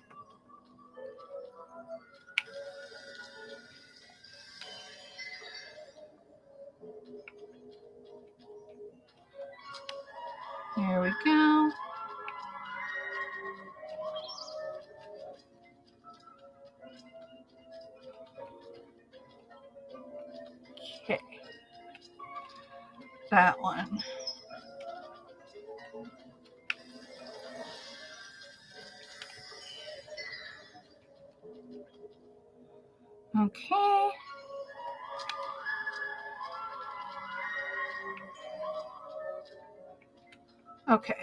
Speaker 4: Here we go. Okay. That one. Okay. Okay.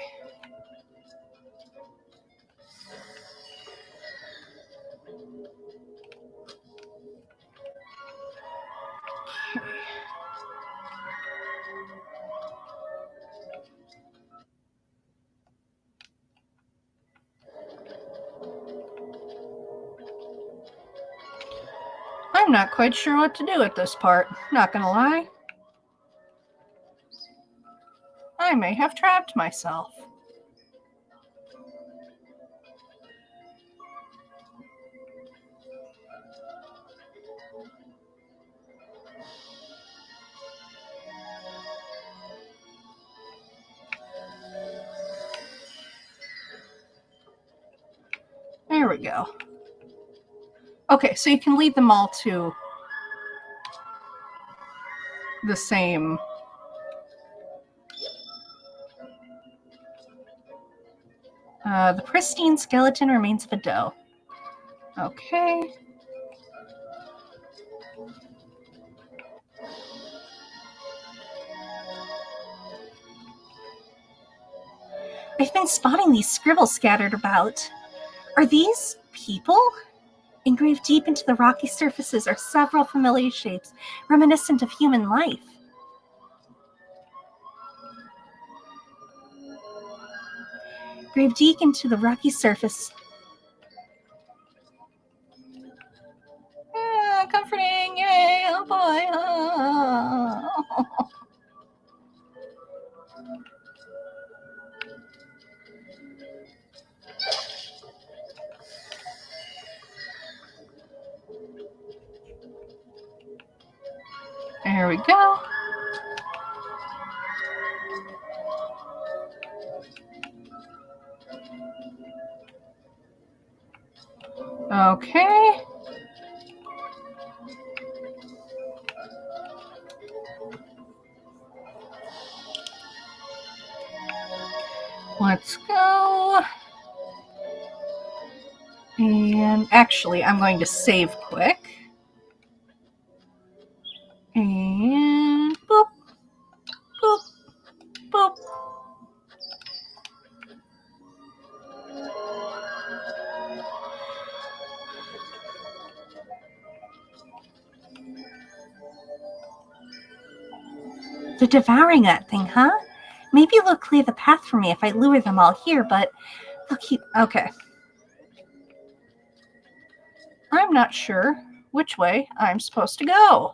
Speaker 4: I'm not quite sure what to do at this part, not gonna lie. I may have trapped myself. There we go. Okay, so you can lead them all to the same. The pristine skeleton remains of a doe. Okay. I've been spotting these scribbles scattered about. Are these people? Engraved deep into the rocky surfaces are several familiar shapes reminiscent of human life. Engraved deep into the rocky surface. Comforting, yay, oh boy. Oh. There we go. Okay. Let's go. And actually, I'm going to save quick. And boop, boop, boop. They're devouring that thing, huh? Maybe they'll clear the path for me if I lure them all here, but they'll keep... Okay. I'm not sure which way I'm supposed to go.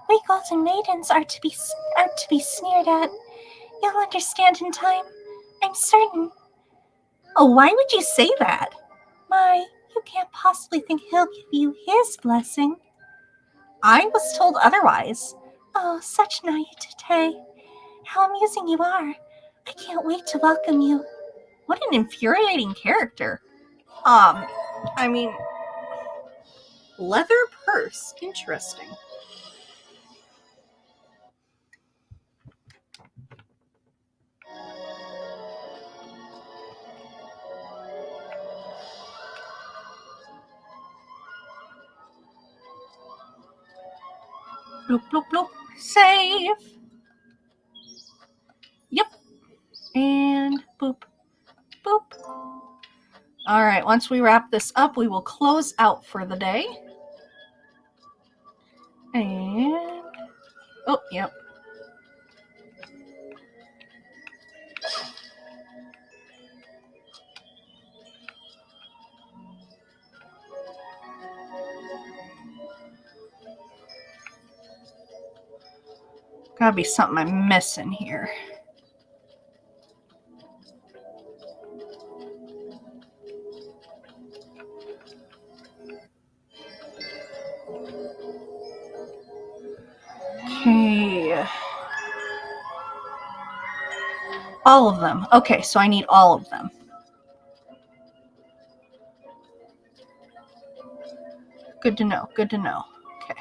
Speaker 4: We golden maidens are to be sneered at. You'll understand in time, I'm certain. Oh, why would you say that? My, you can't possibly think he'll give you his blessing. I was told otherwise. Oh, such naivete. How amusing you are. I can't wait to welcome you. What an infuriating character. I mean, leather purse. Interesting. Bloop, bloop, bloop. Save. Yep. And boop, boop. All right, once we wrap this up, we will close out for the day. And, oh, yep. Gotta be something I'm missing here. Okay. All of them. Okay, so I need all of them. Good to know. Good to know. Okay.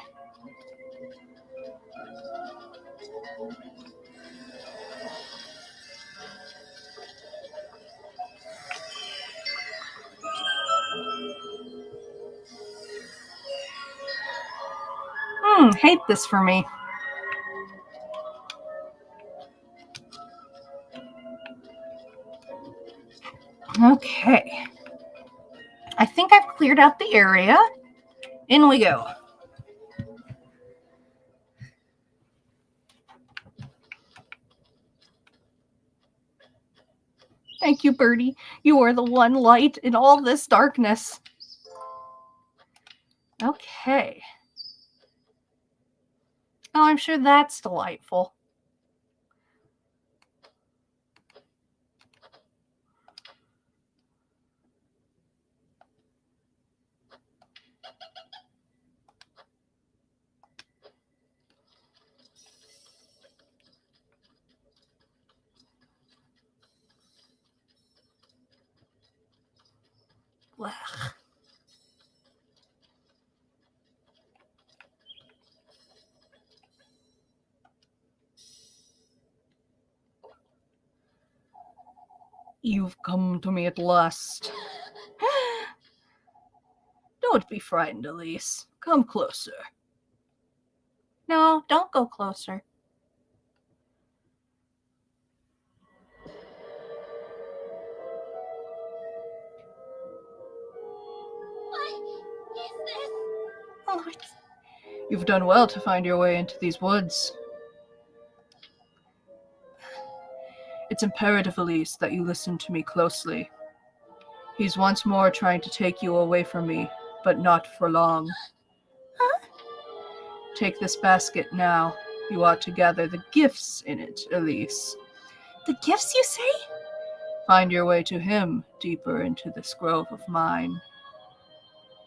Speaker 4: Hate this for me. Okay. I think I've cleared out the area. In we go. Thank you, Birdie. You are the one light in all this darkness. Okay. Oh, I'm sure that's delightful. Blech. You've come to me at last. Don't be frightened, Elise. Come closer.
Speaker 1: No, don't go closer.
Speaker 5: What is this?
Speaker 1: Oh, it's
Speaker 4: You've done well to find your way into these woods. It's imperative, Elise, that you listen to me closely. He's once more trying to take you away from me, but not for long.
Speaker 1: Huh?
Speaker 4: Take this basket now. You ought to gather the gifts in it, Elise.
Speaker 1: the gifts, you say?
Speaker 4: Find your way to him deeper into this grove of mine.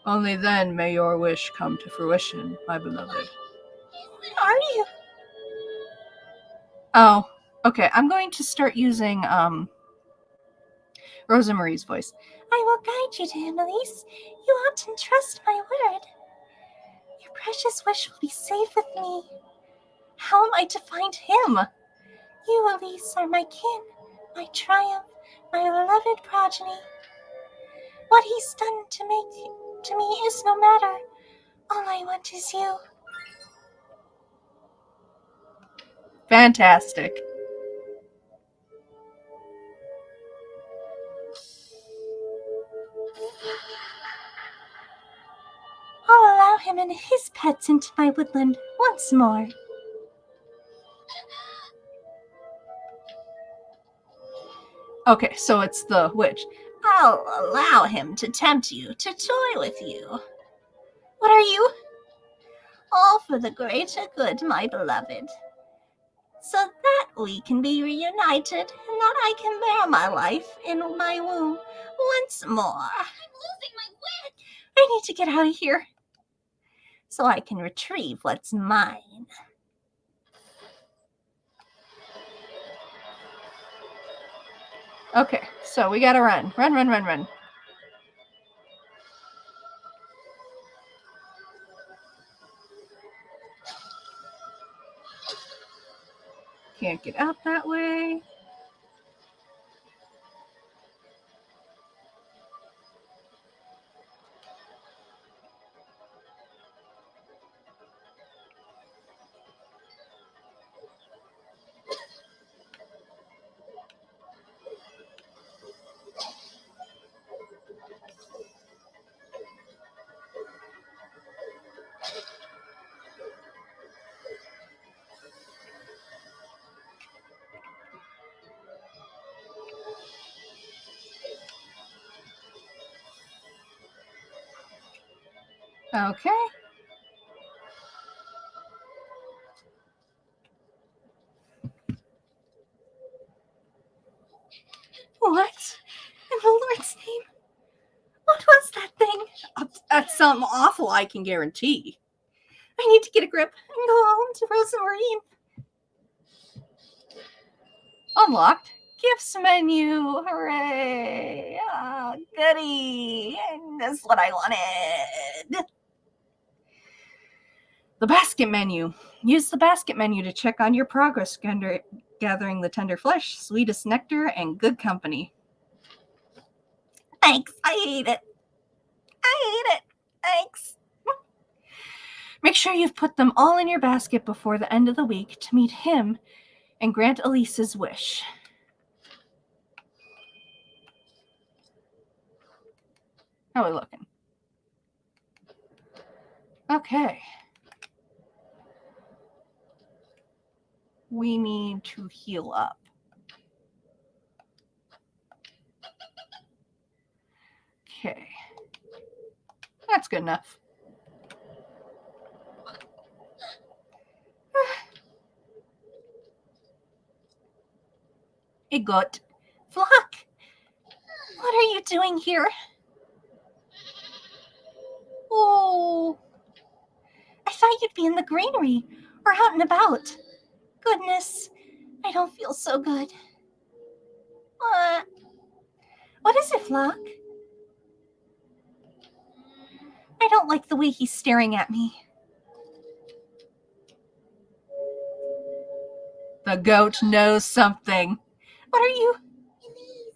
Speaker 4: Only then may your wish come to fruition, my beloved.
Speaker 1: Are you?
Speaker 4: Oh, okay. I'm going to start using Rosa Marie's voice.
Speaker 1: I will guide you to him, Elise. You ought to trust my word. Your precious wish will be safe with me. How am I to find him? You, Elise, are my kin, my triumph, my beloved progeny. What he's done to me is no matter. All I want is you.
Speaker 4: Fantastic.
Speaker 1: I'll allow him and his pets into my woodland once more.
Speaker 4: Okay, so it's the witch.
Speaker 1: I'll allow him to tempt you, to toy with you. What are you? All for the greater good, my beloved. So that we can be reunited and that I can bear my life in my womb once more.
Speaker 5: I'm losing my wit.
Speaker 1: I need to get out of here so I can retrieve what's mine.
Speaker 4: Okay, so we gotta run. Run. Can't get out that way. Okay.
Speaker 1: What? In the Lord's name? What was that thing?
Speaker 3: That's something awful, I can guarantee.
Speaker 1: I need to get a grip and go home to Rosa Marine.
Speaker 4: Unlocked.
Speaker 1: Gifts menu. Hooray. Ah, goody. That's what I wanted.
Speaker 4: The basket menu. Use the basket menu to check on your progress gathering the tender flesh, sweetest nectar, and good company.
Speaker 1: Thanks. I hate it. Thanks.
Speaker 4: Make sure you've put them all in your basket before the end of the week to meet him and grant Elise's wish. How are we looking? Okay. We need to heal up. Okay. That's good enough. Igot.
Speaker 1: Flock. What are you doing here? Oh. I thought you'd be in the greenery or out and about. Goodness. I don't feel so good. What is it, Flock? I don't like the way he's staring at me.
Speaker 4: The goat knows something.
Speaker 1: What are you?
Speaker 5: Elise,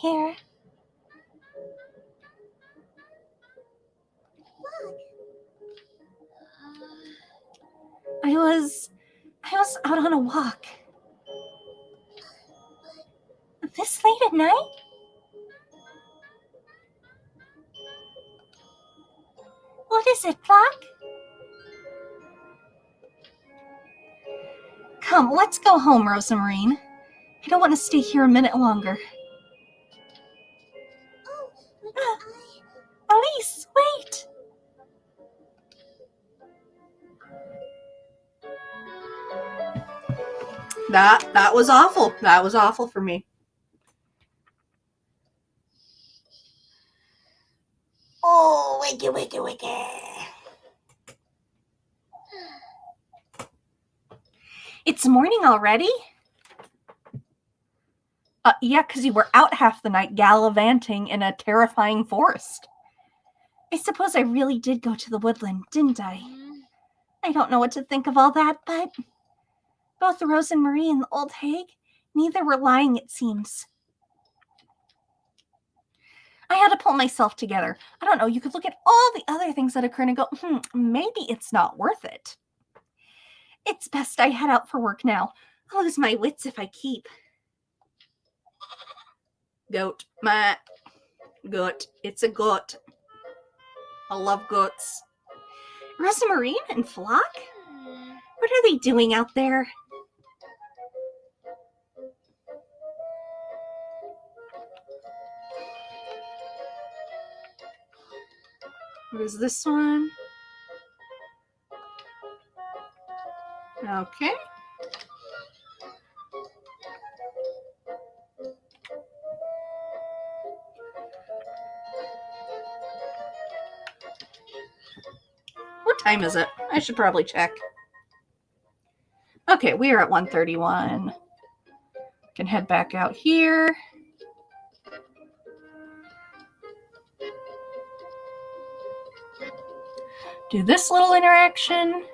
Speaker 1: here? I was out on a walk. This late at night? What is it, Flock? Come, let's go home, Rosamarine. I don't want to stay here a minute longer.
Speaker 5: Oh, but
Speaker 1: Elise, wait!
Speaker 3: That was awful. That was awful for me.
Speaker 1: Oh, wiki, wiki, wiki. It's morning already? Yeah, because you were out half the night gallivanting in a terrifying forest. I suppose I really did go to the woodland, didn't I? I don't know what to think of all that, but both Rose and Marie and the old hag, neither were lying, it seems. I had to pull myself together. I don't know, you could look at all the other things that occurred and go, maybe it's not worth it. It's best I head out for work now. I'll lose my wits if I keep.
Speaker 3: Goat. My goat. It's a goat. I love goats.
Speaker 1: Rosamarine and Flock? What are they doing out there?
Speaker 3: What is this one? Okay. What time is it? I should probably check. Okay, we are at 1:31. Can head back out here. Do this little interaction.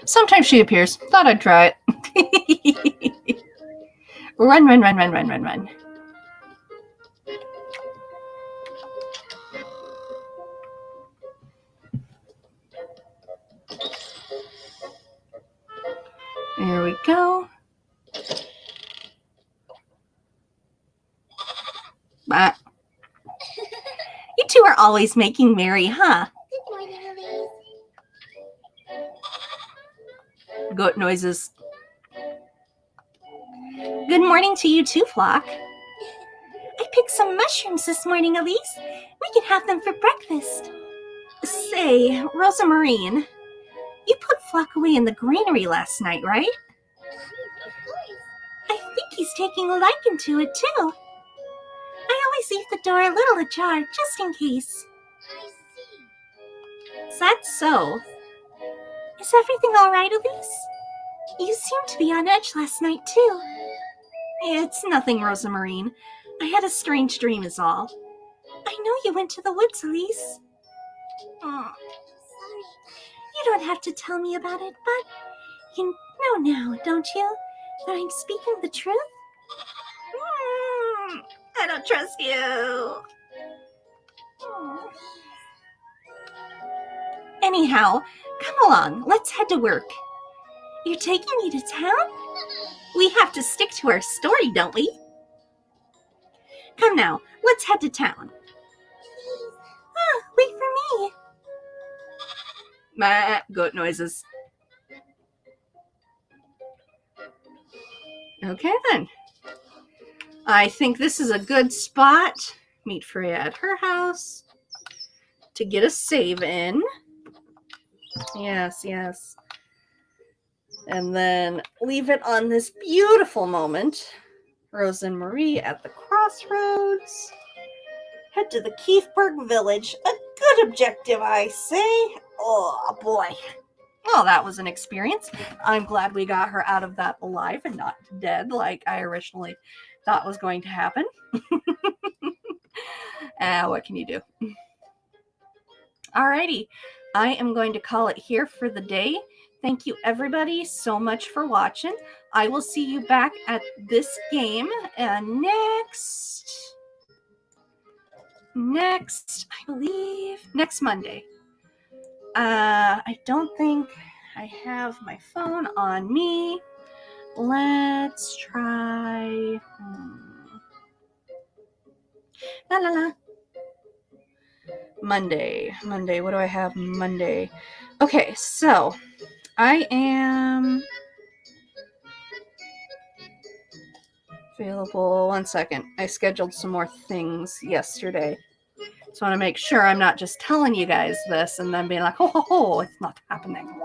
Speaker 3: Sometimes she appears. Thought I'd try it. Run, run, run, run, run, run, run. There we go. Bah. You two are always making merry, huh?
Speaker 5: good morning, Elise.
Speaker 3: Goat noises.
Speaker 1: Good morning to you too, Flock. I picked some mushrooms this morning, Elise. We can have them for breakfast. Say, Rosamarine, you put Flock away in the granary last night, right?
Speaker 5: Of course.
Speaker 1: I think he's taking a liking to it, too. I always leave the door a little ajar, just in case.
Speaker 5: I see.
Speaker 1: Is that so? Is everything all right, Elise? You seemed to be on edge last night, too. It's nothing, Rosamarine. I had a strange dream is all. I know you went to the woods, Elise.
Speaker 5: Sorry.
Speaker 1: You don't have to tell me about it, but you know now, don't you, that I'm speaking the truth? I don't trust you. Anyhow, come along. Let's head to work. You're taking me to town? We have to stick to our story, don't we? Come now, let's head to town. Wait for me.
Speaker 3: Bah. Goat noises. Okay then. I think this is a good spot. Meet Freya at her house to get a save in. Yes, yes. And then leave it on this beautiful moment. Rose and Marie at the crossroads. Head to the Keithburg village. A good objective, I say. Oh, boy. Well, that was an experience. I'm glad we got her out of that alive and not dead like I originally thought was going to happen. What can you do? Alrighty, I am going to call it here for the day. Thank you everybody so much for watching. I will see you back at this game next, I believe, next Monday. I don't think I have my phone on me. Let's try. La la la. Monday. What do I have Monday? Okay, so I am available. 1 second. I scheduled some more things yesterday. So I want to make sure I'm not just telling you guys this and then being like, ho ho ho, it's not happening.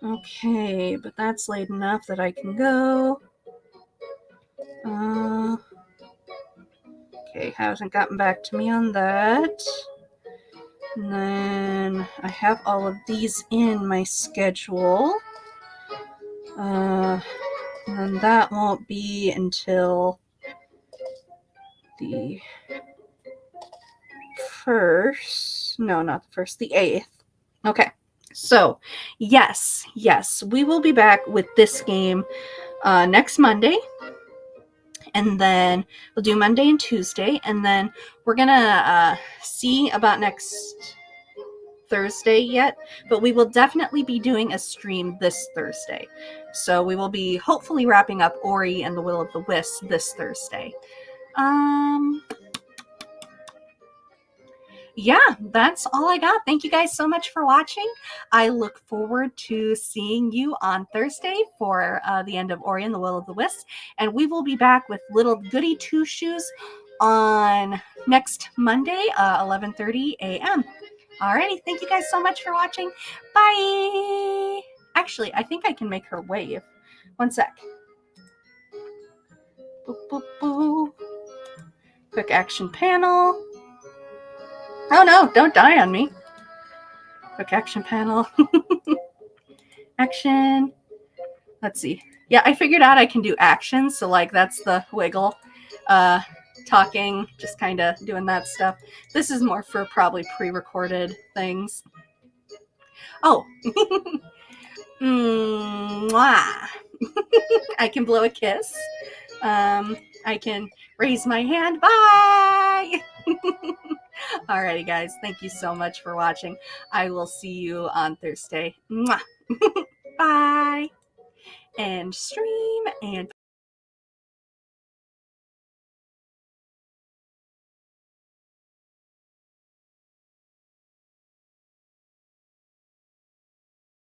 Speaker 3: Okay, but that's late enough that I can go. Okay, hasn't gotten back to me on that. And then I have all of these in my schedule. And that won't be until the 1st. No, not the 1st, the 8th. Okay. So, yes, we will be back with this game next Monday. And then we'll do Monday and Tuesday. And then we're going to see about next Thursday yet. But we will definitely be doing a stream this Thursday. So we will be hopefully wrapping up Ori and the Will of the Wisp this Thursday. Yeah, that's all I got. Thank you guys so much for watching. I look forward to seeing you on Thursday for the end of Ori and the Will of the Wisp. And we will be back with little Goody Two Shoes on next Monday, 11:30 a.m. Alrighty, thank you guys so much for watching. Bye! Actually, I think I can make her wave. 1 sec. Boop, boop, boop. Quick action panel. Oh no, don't die on me. Quick action panel. Action. Let's see. Yeah, I figured out I can do action. So like that's the wiggle. Talking, just kind of doing that stuff. This is more for probably pre-recorded things. Oh. Mwah. I can blow a kiss. I can raise my hand. Bye! Alrighty, guys. Thank you so much for watching. I will see you on Thursday. Mwah. Bye. And stream and